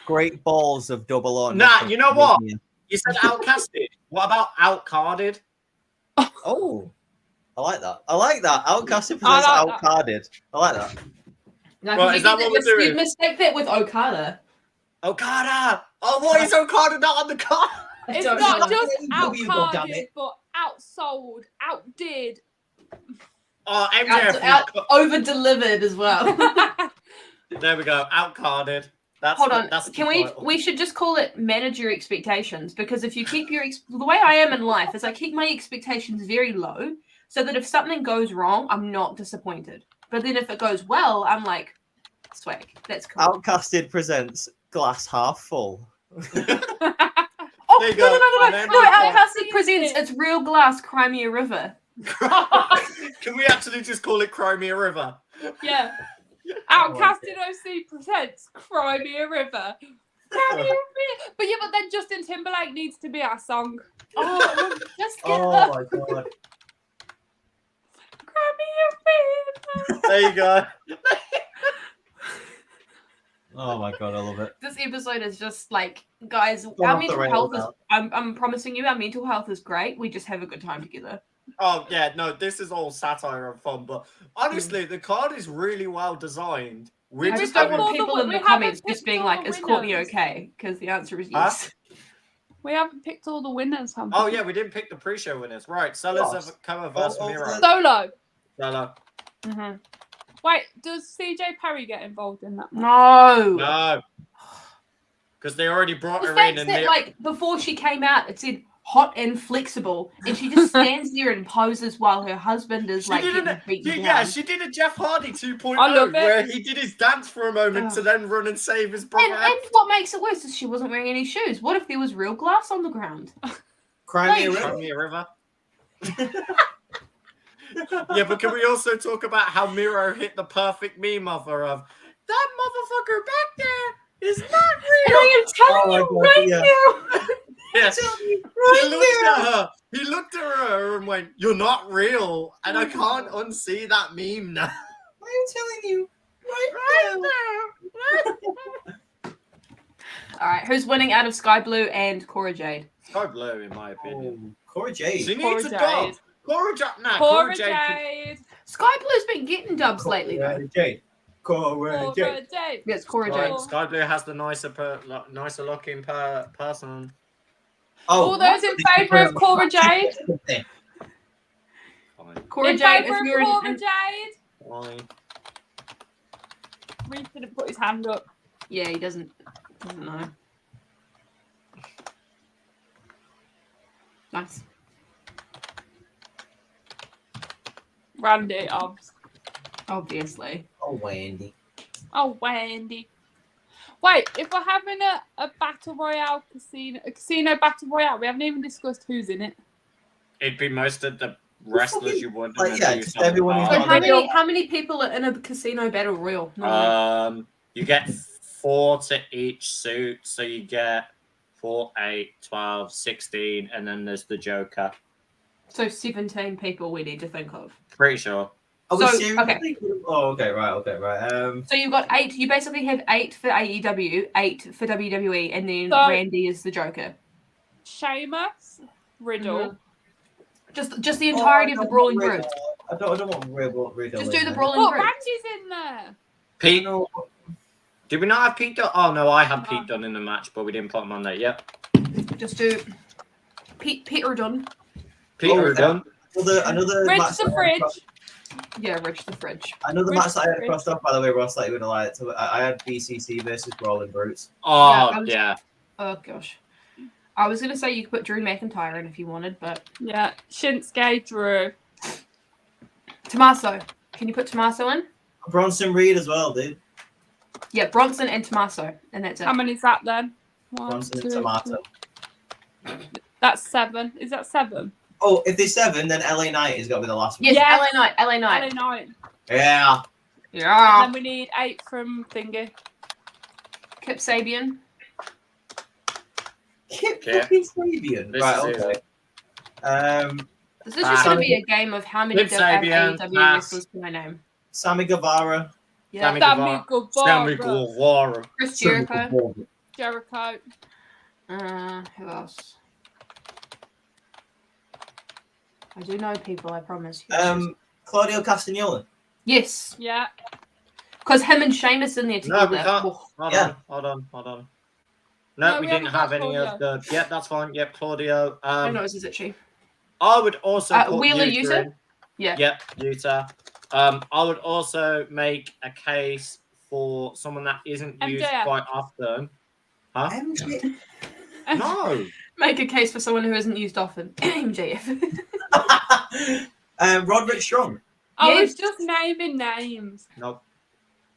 Great balls of double or Nah, nothing. you know what? You said outcasted. What about outcarded? Oh, I like that. Outcasted presents outcarded. I like that. Now, Right, is that what we're doing? You mistake that with Okada. Okada! Oh, why is Okada not on the card? It's don't not know. just AEW, goddammit. outcarded, but outsold, outdid. Oh, MJF. Over delivered as well. There we go. Outcarded. Hold on. That's Can the title. we should just call it manage your expectations, because if you keep the way I am in life is I keep my expectations very low so that if something goes wrong, I'm not disappointed. But then if it goes well, I'm like, swag. That's cool. Outcasted presents glass half full. Oh, There you go. no, Outcasted presents It's Real Glass Crimea River. Can we actually just call it Crimea River? Yeah. Outcasted OC presents Crimea River. Crimea River. But then Justin Timberlake needs to be our song. Oh, just get Oh my god. Crimea River. There you go. Oh my god, I love it. This episode is just like, guys, Gone our off the mental rails health is, I'm promising you, our mental health is great. We just have a good time together. Oh, yeah, no, this is all satire and fun, but honestly, the card is really well designed. I We just picked don't want all the people in we the haven't comments picked just being all like, the is Courtney winners. okay? Because the answer is yes. We haven't picked all the winners, have we? Oh, yeah, we didn't pick the pre-show winners. Right, Sellers Yes. have come versus Oh, Miro. Solo. Solo. Mm-hmm. Wait, does CJ Perry get involved in that? No. No. Because they already brought The her fact in and that, they... like, before she came out, it said hot and flexible, and she just stands there and poses while her husband is, like, getting beaten down. Yeah, she did a Jeff Hardy 2.0 I love it. where he did his dance for a moment to then run and save his brother. And what makes it worse is she wasn't wearing any shoes. What if there was real glass on the ground? Crimea Like- River. Crimea River. Yeah, but can we also talk about how Miro hit the perfect meme of her of that motherfucker back there is not And real? I am telling Oh you my God, right yeah. now. Yes. Right He looked at her. He looked at her and went, "You're not real," and I can't unsee that meme now. I'm telling you. All right, who's winning out of Sky Blue and Cora Jade? Sky Blue, in my opinion. Oh, Cora Jade. She Cora needs a Jade. dog. Cora Jade. Nah, Cora Jade. Jade. Sky Blue's been getting dubs lately, though. Jade. Cora Cora Jade. Jade. Yes, Cora Right, Jade. Sky Blue has the nicer looking person. All those in favour of Cora Jade? Fine. Cora In Jade, favour if of you're Cora in, Jade? Fine. Reese didn't put his hand up. yeah, he doesn't know. Nice. Randy, Obviously. Oh, Wendy. Oh, Wendy. Wait, if we're having a battle royale a casino battle royale, we haven't even discussed who's in it. It'd be most of the wrestlers you want. Like, yeah, just everyone who's So on how many people are in a casino battle royal? You get 4 to each suit, so you get 4, 8, 12, 16, and then there's the Joker. So 17 people we need to think of. Pretty sure. Are we So, serious? okay. Oh, okay, right. So you've got 8. You basically have 8 for AEW, 8 for WWE, and then So- Randy is the Joker. Sheamus, Riddle. Just the entirety of the brawling group. I don't want Riddle. Just do the brawling Oh, group. Randy's in there. Pete, No. did we not have Pete Dunne? Oh, no, I had Pete Dunne in the match, but we didn't put him on there. Yep. Just do Peter Dunne. Peter Dunne. Another Rich match the that I had fridge. Yeah, Rich the Fridge. Another Rich match that I had the crossed off, by the way, Ross, that you would have liked. So I had BCC versus Brawling Brutes. Oh, was- yeah. Oh gosh. I was gonna say you could put Drew McIntyre in if you wanted, but Yeah, Shinsuke, Drew. Tommaso. Can you put Tommaso in? Bronson Reed as well, dude. Yeah, Bronson and Tommaso, and that's it. How many's that then? One, Bronson and two, Tomato. three. That's 7. Is that 7? Oh, if there's 7, then LA Knight has got to be the last one. Yes, Yes. LA Knight. LA Knight. Yeah. Yeah. And then we need 8 from Thingy. Kip Sabian. Kip Yeah. fucking Sabian. This Right, is okay. easy. This is just going to Sammy- be a game of how many Kip different Sabian, AEW pass. wrestlers can I name. Sammy Guevara. Yeah. Sammy Sammy Sammy Guevara. Guevara. Chris Jericho. Jericho. Who else? I do know people, I promise. Claudio Castagnoli. Yes, Yeah. because him and Sheamus in there No, together. we can't. Oh, Yeah. Hold on. No, No, we we didn't haven't have got any of the. Yeah, that's fine. Yep, Claudio. I know it's Izuchi. I would also put Wheeler Yuta Yuta? in. Yeah. Yep, Yuta. I would also make a case for someone that isn't used MJF. quite often. Huh? MJ. No. Make a case for someone who isn't used often. MJF. Roderick Strong. I was Yes. just naming names. Nope.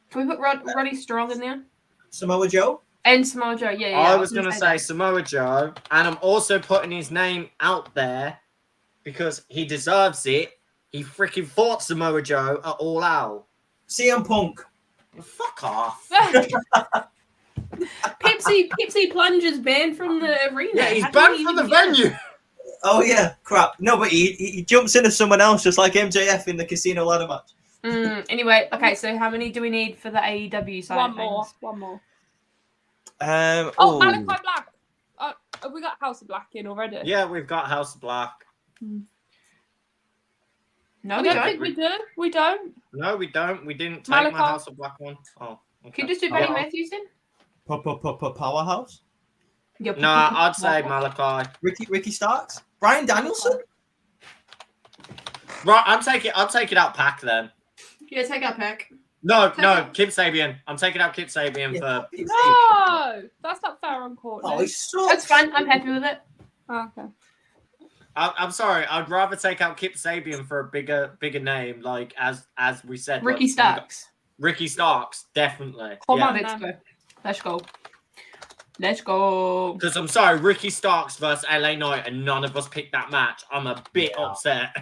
Can we put Roddy Strong in there? Samoa Joe. And Samoa Joe. Yeah. I was going to gonna say that. Samoa Joe, and I'm also putting his name out there because he deserves it. He freaking fought Samoa Joe at All Out. CM Punk. Fuck off. Pepsi Plunge is banned from the arena. Yeah, he's How can banned he from the even be- venue. Oh yeah, crap. No, but he jumps into someone else just like MJF in the casino ladder match. Anyway, okay, so how many do we need for the AEW side One of more. things? One more. Oh, Malachi Black. Have we got House of Black in already? Yeah, we've got House of Black. No, I we don't don't. think we do. We don't. No, we don't. We didn't take Malachi. my House of Black one. Oh, okay. Can you just do Buddy Yeah. Matthews then? Powerhouse. Yeah, No, I'd say Malachi. Ricky Starks. Brian Danielson. Right, I'll take it out Pac then. Yeah, take our pick. No, Take no, out- Kip Sabian. I'm taking out Kip Sabian for. No, that's not fair on Courtney. Oh, he's so. That's fine. I'm happy with it. Oh, okay. I'm sorry. I'd rather take out Kip Sabian for a bigger name, like as we said. Ricky like, Starks. Ricky Starks, definitely. Come Yeah. on. Let's go. Let's go. Let's go. Because I'm sorry, Ricky Starks versus LA Knight, and none of us picked that match. I'm a bit Yeah. upset.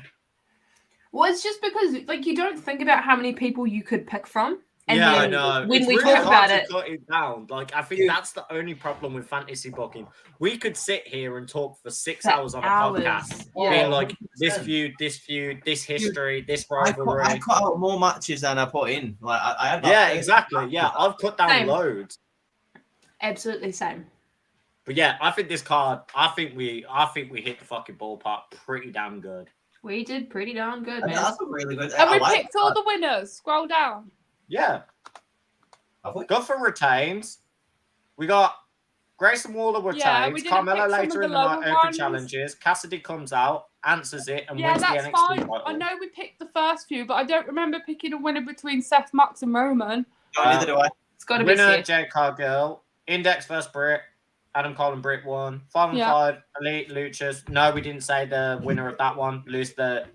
Well, it's just because like you don't think about how many people you could pick from. And Yeah, I then know. when It's we really talk hard about to it, cut it down. Like I think Dude. that's the only problem with fantasy booking. We could sit here and talk for 6 For hours on a hours. podcast, Yeah. being like this 100%. feud, this history, this I rivalry. cut out more matches than I put in. Like I had. about Yeah, 30 exactly. matches. Yeah, I've put down Same. loads. absolutely same. But yeah, I think this card. I think we hit the fucking ballpark pretty damn good. We did pretty darn good, And man. that's a really good. Have I we like picked all that. the winners? Scroll down. Yeah, Have we? go for retains. We got Grayson Waller retains. Yeah, we didn't Carmelo pick some later of in the the night lower open ones. challenges. Cassidy comes out, answers it, and Yeah, wins the that's NXT fine. title. I know we picked the first few, but I don't remember picking a winner between Seth, Mox, and Roman. No, neither do I. It's got to be Winner Seth. Jade Cargill. Index versus Britt. Adam Cole and Britt won. 5 and Yeah. 5 Elite Luchas. No, we didn't say the winner of that one. Lose the.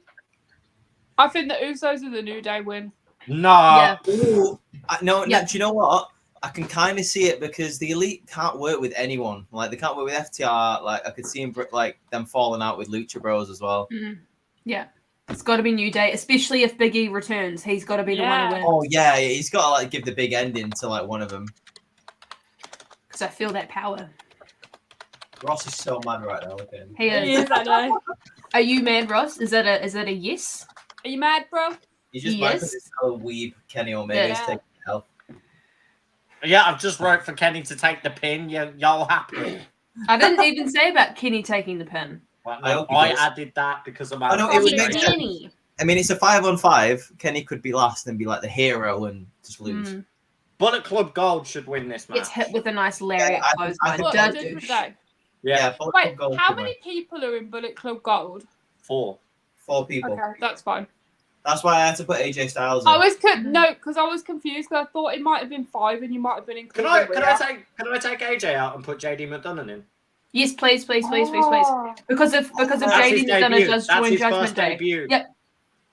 I think the Usos are the New Day win. No. Yeah. Ooh, no, Yeah. do you know what? I can kind of see it because the Elite can't work with anyone. Like they can't work with FTR. Like I could see them falling out with Lucha Bros as well. Yeah. It's got to be New Day, especially if Big E returns. He's got to be the one Yeah. to win. Oh yeah, he's got to like give the big ending to like one of them. Because I feel that power. Ross is so mad right now. Look at him. He is. Yes, I know. Are you mad, Ross? Is that a yes? Are you mad, bro? He's just He mad is. because it's so weeb Kenny Omega is Yeah. taking the L. Yeah, I've just wrote for Kenny to take the pin. Y'all happy? I didn't even say about Kenny taking the pin. Well, I hope he I does. added that because I'm I know, out. it would Fucking make sense. Kenny. I mean, it's a 5-on-5. Kenny could be last and be like the hero and just lose. Mm. Bullet Club Gold should win this match. Gets hit with a nice lariat I close think- by What, Dud Judgment douche. Day? Yeah, Bullet Wait, Club Gold how could many win. people are in Bullet Club Gold? 4. 4 people. Okay, that's fine. That's why I had to put AJ Styles in. I was because I was confused because I thought it might have been 5 and you might have been Can including. I take AJ out and put JD McDonough in? Yes, please. Oh. Because if That's JD his McDonough debut. does That's join his Judgment first Day. debut. Yep.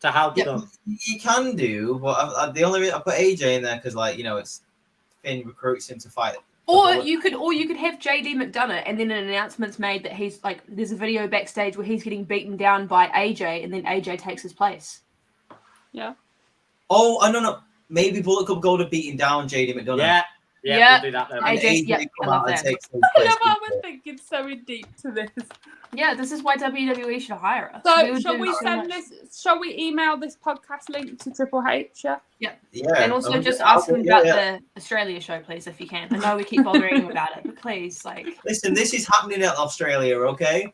To help Yep. them. You can do, but the only reason I put AJ in there because, like, you know, it's Finn recruits him to fight. Or you could have JD McDonough and then an announcement's made that he's like there's a video backstage where he's getting beaten down by AJ and then AJ takes his place. Yeah. Oh, no. Maybe Bullet Club Gold are beating down JD McDonough. Yeah, we'll do that then. And AJ, AJ come I love out and that. takes his I place. love how we're thinking so in deep to this. Yeah, this is why WWE should hire us. So would shall do we so send much. this? Shall we email this podcast link to Triple H? Yeah. Yeah. And also just ask him about the Australia show, please, if you can. I know we keep bothering him about it, but please, like. Listen, this is happening in Australia, okay?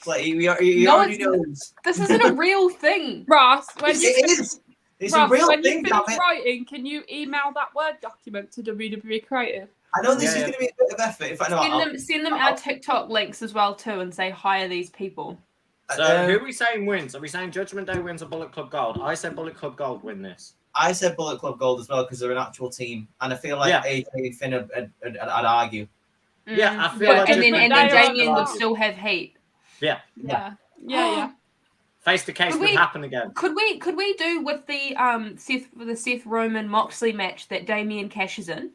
Like, he No, already it's- knows. This isn't a real thing. Ross, when you It is. It's Ross, a real when thing, you damn finish it. writing, can you email that Word document to WWE Creative? I know this Yeah, is going to be a bit of effort. In fact, no, Send them our TikTok links as well too, and say hire these people. So who are we saying wins? Are we saying Judgment Day wins or Bullet Club Gold? I said Bullet Club Gold win this. I said Bullet Club Gold as well because they're an actual team, and I feel like AJ and Finn I'd argue. Yeah, I feel But like and then Judgment and then Day are Damien would not. still have heat. Yeah. Face to case would happen again. Could we do with the Seth Roman Moxley match that Damien cashes in?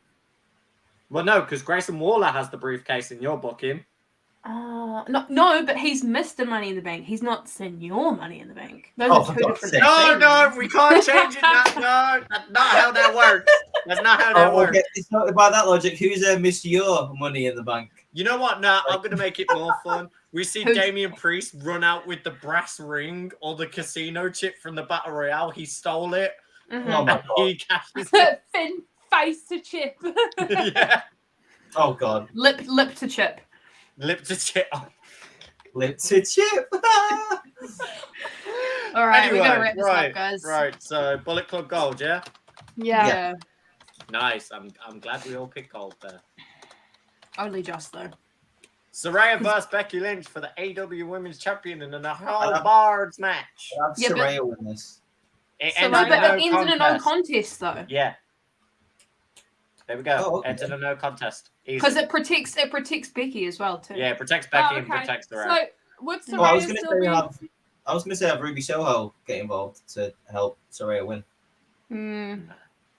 Well, no, because Grayson Waller has the briefcase in your booking. No, but he's Mr. Money in the Bank. He's not Senor Money in the Bank. Those Oh, are for two God's different sake. things. No, we can't change it. No, that's not how that works. That's not how that works. Okay. It's not, by that logic, who's Monsieur Money in the Bank? You know what? Nah, I'm gonna make it more fun. We see Who's- Damian Priest run out with the brass ring or the casino chip from the Battle Royale. He stole it. Mhm. Oh my He god. cashes it. Finn face to chip. Yeah. Oh god. Lip to chip. Lip to chip. Lip to chip. All right, Anyway, we gotta wrap this right, up, guys. Right. So Bullet Club Gold, yeah. Yeah. Nice. I'm glad we all picked gold there. Only just though. Saraya versus Becky Lynch for the AEW Women's Champion in a whole have- bards match. I'd have Yeah, but- Saraya win this. It So ends No, in but a it ends in a no contest. contest though. Yeah. There we go. Oh, okay. Ends in a no contest. Easy. Because it protects Becky as well too. Yeah, it protects Becky Oh, and protects the rest. So would Oh, I was Saraya gonna still say be? I was gonna say have Ruby Soho get involved to help Saraya win.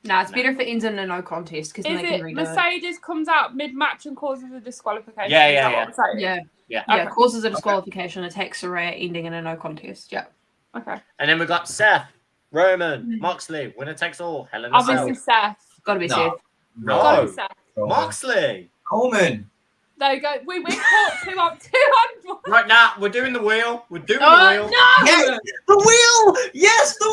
Nah, it's better if it ends in a no contest because then Is they can it redo it. Mercedes comes out mid-match and causes a disqualification? Yeah, Is yeah, that what I'm saying? Yeah, Yeah. yeah, Okay. causes a disqualification, attacks Saraya, ending in a no contest. Yeah. Okay. And then we got Seth, Roman, Moxley, winner takes all, Hell in a Obviously, Cell. Seth. Gotta be No. safe. No. Gotta be Seth. Moxley. Roman. There you go. We caught 2 on 1. Right now, we're doing the wheel. We're doing the Oh wheel. no! Yes, the wheel. Yes, the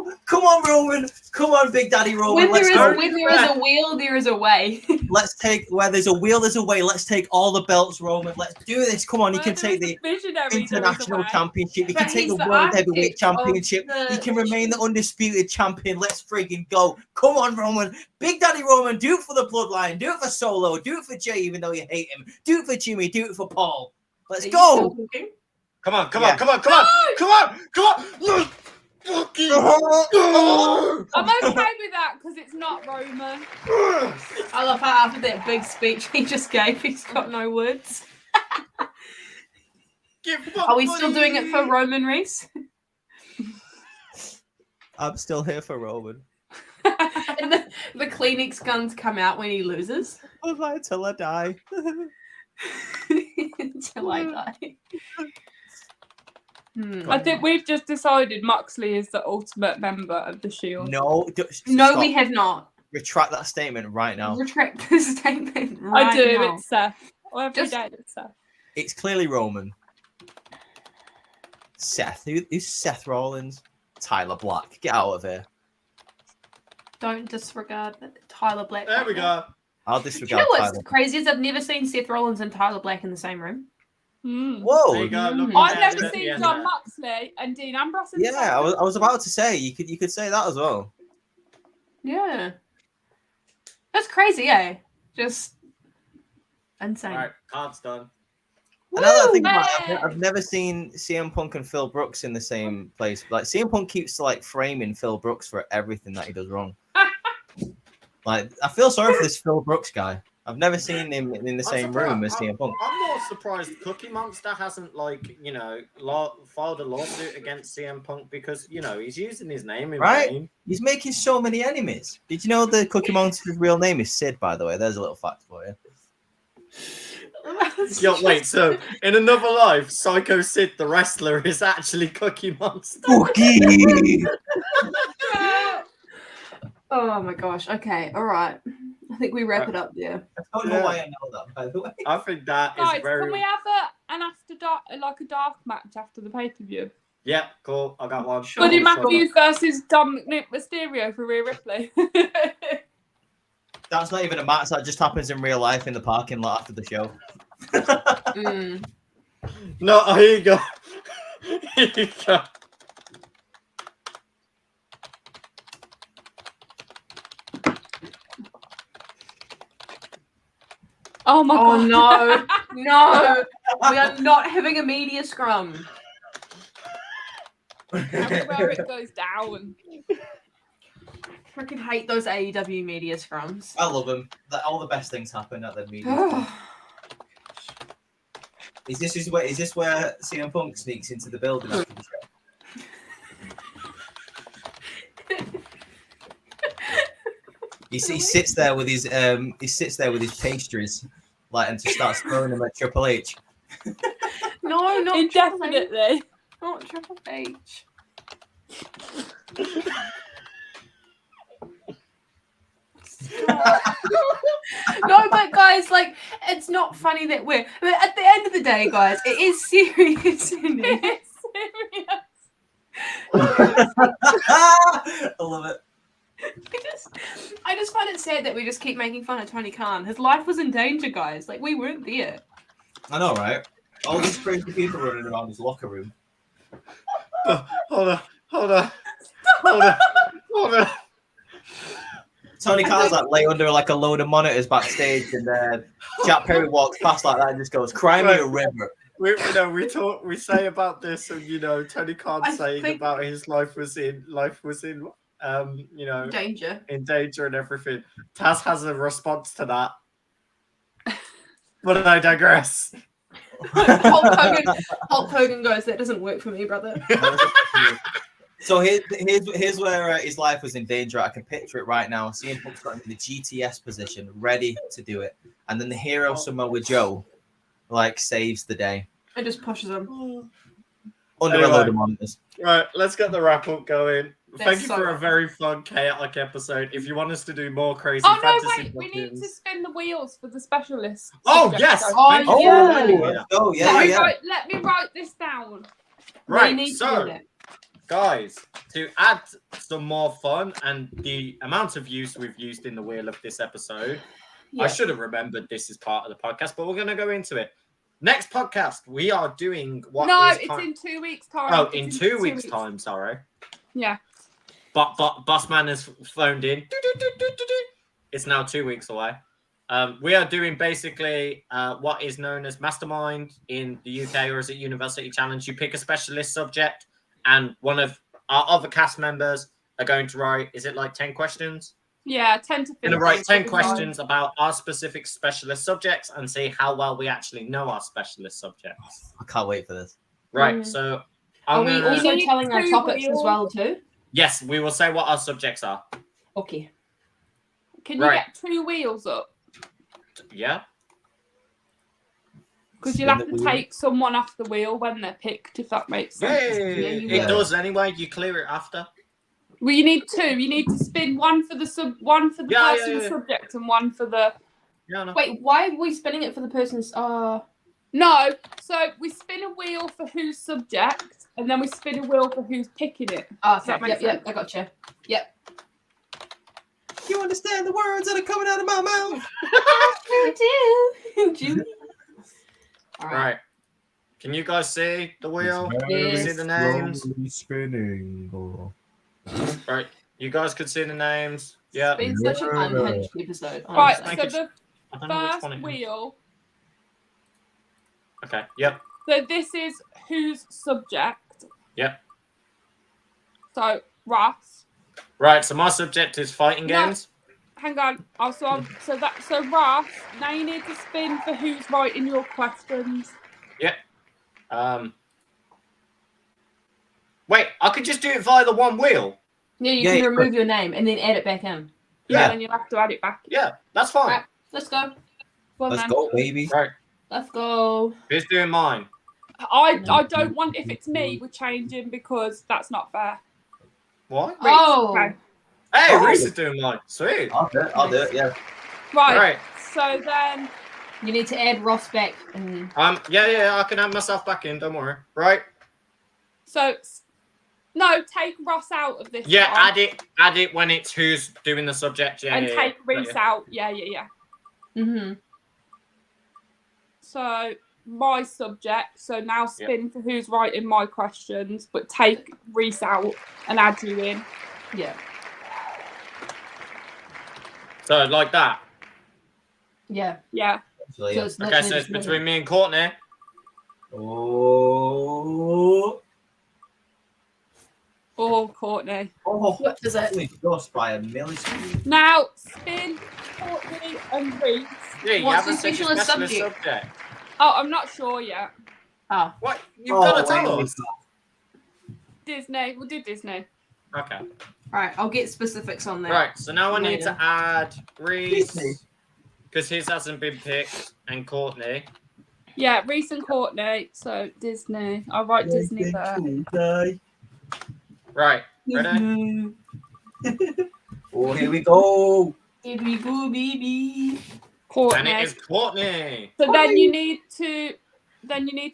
wheel. Come on, Roman. Come on, Big Daddy Roman. When Let's there go. is a wheel, there is a way. Let's take where there's a wheel, there's a way. Let's take all the belts, Roman. Let's do this. Come on, you can take the international championship. You But can take he's the the world heavyweight architect of championship. the- You can remain the undisputed champion. Let's friggin' go. Come on, Roman. Big Daddy Roman. Do it for the bloodline. Do it for Solo. Do it for Jay, even though you hate him. Do it for Jimmy. Do it for Paul. Let's Are you go. still talking? Come on, come Yeah. on, come on, come on, come on, come on. Let's fucking go. I'm okay with that because it's not Roman. I love how after that big speech he just gave, he's got no words. Are we still doing it for Roman Reigns? I'm still here for Roman. And the Kleenex guns come out when he loses. I'll fight till I die. Until I die. I think we've just decided Moxley is the ultimate member of the Shield. No. No, stop. we have not. Retract that statement right now. Retract this statement right I do. now. It's Seth. Every Just- day it's Seth. It's clearly Roman. Seth. Who's Seth Rollins? Tyler Black. Get out of here. Don't disregard Tyler Black. There we go. I'll Do you disregard know what's Tyler. crazy is I've never seen Seth Rollins and Tyler Black in the same room. Mm. Whoa. There you go. Look I've at I've that never at the seen end John there. Moxley and Dean Ambrose. In the Yeah, same I was about to say you could say that as well. Yeah. That's crazy, eh? Just insane. All right, card's done. And now that I think about it, Hey! I've never seen CM Punk and Phil Brooks in the same place. Like CM Punk keeps like framing Phil Brooks for everything that he does wrong. Like I feel sorry for this Phil Brooks guy. I've never seen him in the same room as CM Punk. I'm more surprised Cookie Monster hasn't filed a lawsuit against CM Punk because he's using his name in vain. He's making so many enemies. Did you know the Cookie Monster's real name is Sid? By the way, there's a little fact for you. Wait. So in another life, Psycho Sid the wrestler is actually Cookie Monster. Cookie. Oh my gosh. Okay. All right. I think we wrap it up there. I don't know why I know that, by the way. I think that is Guys, very. can we have an after dark, like a dark match after the pay per view? Yeah, cool. I got one. Buddy Matthews versus Dominic Mysterio for Rhea Ripley. That's not even a match. That just happens in real life in the parking lot after the show. No, here you go. Here you go. Oh my god. No. No. We are not having a media scrum. Everywhere it goes down. I freaking hate those AEW media scrums. I love them. All the best things happen at the media. Is this where CM Punk sneaks into the building after the show? He sits there with his pastries, like, and just starts throwing them at Triple H. No, not Indefinitely. Not Triple H. No, but guys, like, it's not funny that we're. But at the end of the day, guys, it is serious, isn't it? It's serious. I love it. I just find it sad that we just keep making fun of Tony Khan. His life was in danger, guys. Like, we weren't there. I know, right? All these crazy people running around his locker room. Hold on. Tony Khan's like lay under like a load of monitors backstage, and Jack Perry walks past like that and just goes, "Cry me a river." We say about this, and Tony Khan saying about his life was in Danger. in danger and everything. Taz has a response to that, but I digress. Hulk Hogan goes, "That doesn't work for me, brother." So here's where his life was in danger. I can picture it right now. CM Punk's got him in the GTS position, ready to do it, and then the hero Samoa Joe, like, saves the day It just pushes him. under a load of monitors. Right, let's get the wrap up going. Thank you so for a much. very fun, chaotic episode. If you want us to do more crazy Oh no, fantasy wait, we need bookings- to spin the wheels for the specialists. Oh subject, yes! guys. Thank you for yeah. reminding me. Oh yeah, Let me yeah. let me write this down. We Right, need to do so that. guys, to add some more fun and the amount of use we've used in the wheel of this episode, Yeah. I should have remembered this is part of the podcast, but we're going to go into it. Next podcast, we are doing what? No, is it's kind- in 2 weeks' time. Oh, It's in 2 weeks' time. Sorry, Yeah. but Bossman has phoned in. It's now 2 weeks away. We are doing basically what is known as Mastermind in the UK, or is it University Challenge? You pick a specialist subject, and one of our other cast members are going to write, is it like 10 questions? Yeah, 10 to 15. Going to write 10 questions about our specific specialist subjects and see how well we actually know our specialist subjects. I can't wait for this. Right, so Are I'm we gonna... also need telling our two topics as wheels. well too? Yes, we will say what our subjects are. Okay. Can you Right. get 2 wheels up? Yeah? Because you'll Spin have the to wheel. take someone off the wheel when they're picked, if that makes sense. Yay! you It will. does anyway. You clear it after. Well, you need 2. You need to spin one for the Yeah, person's yeah. subject and one for the. Yeah, no. Wait, why are we spinning it for the person's? No, so we spin a wheel for whose subject, and then we spin a wheel for who's picking it. Oh, Does that make yep, sense? I gotcha. Yep. You understand the words that are coming out of my mouth? I do. Jimmy. All right. Right. Can you guys see the wheel? Can you Yes. see the names? Spinning. Right. You guys could see the names. Yeah. It's been such an unhinged episode. Right, honestly. Thank so you. the I don't know which first one it is. wheel Okay. Yep. So this is whose subject. Yep. So Ross. Right. So my subject is fighting No. games. Hang on. So Ross. Now you need to spin for who's writing your questions. Yep. Wait, I could just do it via the one wheel. Yeah, you Yeah, can yeah. remove your name and then add it back in. Yeah, then you'll have to add it back. Yeah, that's fine. Right, let's go. Well, Let's then. go, baby. Right. Let's go. Who's doing mine? I don't want, if it's me, we're changing because that's not fair. What? Reese, Oh. okay. Hey, Oh. Reese is doing mine. Sweet. I'll do it, yeah. Right. Right. So then, You need to add Ross back. And... Yeah, I can add myself back in. Don't worry. Right. no, take Ross out of this. Yeah, one add it when it's who's doing the subject. Yeah, and yeah, take yeah. Reese out. Yeah. Mm-hmm. So my subject. So now spin for who's writing my questions, but take Reese out and add you in. Yeah. So like that. Yeah. Yeah. So, So yeah. it's Okay, literally so it's just between me and Courtney. Oh. Or Courtney. Oh, What is it? holy ghost by a millisecond. Now spin Courtney and Reese. Yeah, you What's haven't the said your specialist subject. Oh, I'm not sure yet. Oh. What? You've got to tell wait. us. Disney. We'll do Disney. Okay. All right, I'll get specifics on that. Right, so now I need Later. to add Reese Disney. because his hasn't been picked, and Courtney. Yeah, Reese and Courtney. So Disney. I'll write Disney there. Right, ready? Oh, here we go. Here we go, baby. And Courtney. it is Courtney. So then you need to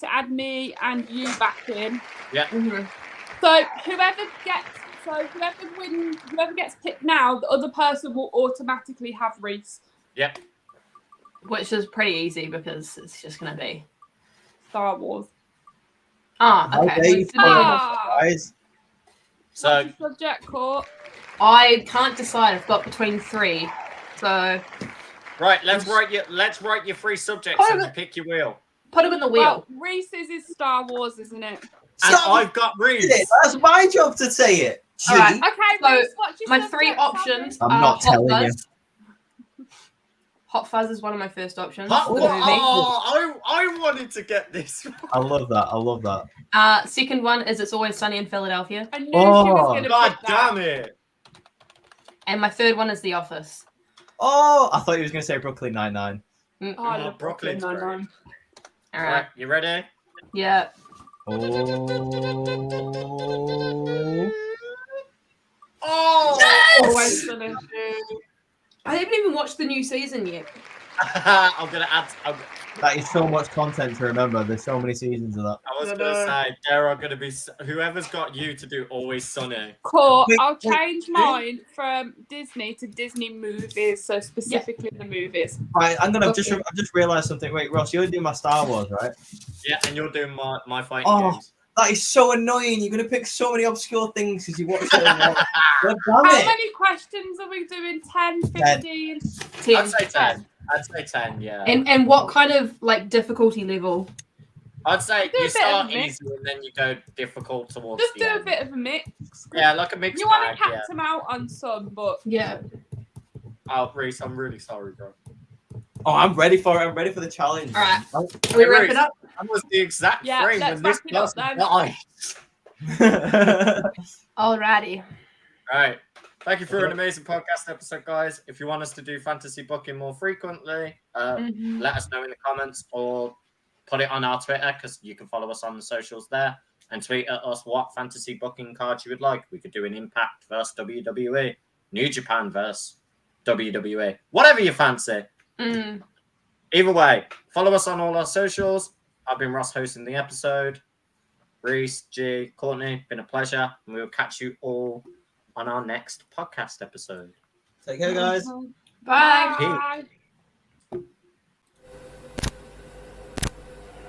add me and you back in. Mm-hmm. So whoever gets picked now, the other person will automatically have Reese. Yep. Which is pretty easy because it's just going to be. Star Wars. Ah, How okay. dare you So put on Ah. guys? So What's the subject, Court? I can't decide. I've got between 3. So right, let's write your 3 subjects Oh, and but- pick your wheel. put them in the wheel. Well, Reese's is Star Wars, isn't it? And Stop I've got Reese. That's my job to say it. Gee. All right. Okay, So, Reese, what's your My subject? 3 Tell me. options I'm are not telling Hot you. Fuzz. Hot Fuzz is one of my first options. Hot- for the movie. I wanted to get this. I love that. Second one is It's Always Sunny in Philadelphia. I knew she was going to God pick that. damn it. And my third one is The Office. Oh, I thought he was going to say Brooklyn Nine-Nine. Mm. Oh, I Oh, love Brooklyn's Brooklyn great. Nine-Nine. All Right, right. you ready? Yeah. Oh. Oh! Always Sunny. I haven't even watched the new season yet. I'm gonna add. That is so much content to remember. There's so many seasons of that. I was gonna say there are gonna be whoever's got you to do Always Sunny. Cool. Wait, I'll wait, change mine from Disney to Disney movies, so specifically the movies. Right, I'm gonna Okay. I've just realised something. Wait, Ross, you're doing my Star Wars, right? Yeah, and you're doing my fighting Oh. games. That is so annoying. You're gonna pick so many obscure things because you watch it. God damn How it! many questions are we doing? 10, 15? 10. I'd say 10. I'd say 10. Yeah. And what kind of like difficulty level? I'd say Do a you bit of start a mix. easy and then you go difficult towards Just the do a end. bit of a mix. Yeah, like a mixed You want bag. to cap Yeah. them out on some, but Yeah. Oh, Reese, I'm really sorry, bro. Oh, I'm ready for it. I'm ready for the challenge. All right. Oh. Can we wrap it up? That was the exact Yeah, frame let's when this wrap it up person then. died. Alrighty. Right. Thank you for an amazing podcast episode, guys. If you want us to do fantasy booking more frequently, Mhm. let us know in the comments or put it on our Twitter because you can follow us on the socials there and tweet at us what fantasy booking cards you would like. We could do an Impact versus WWE, New Japan versus WWE, whatever you fancy. Mm. Either way, follow us on all our socials. I've been Ross hosting the episode. Reese, G, Courtney, been a pleasure. And we will catch you all on our next podcast episode. Take care, guys. Bye. bye.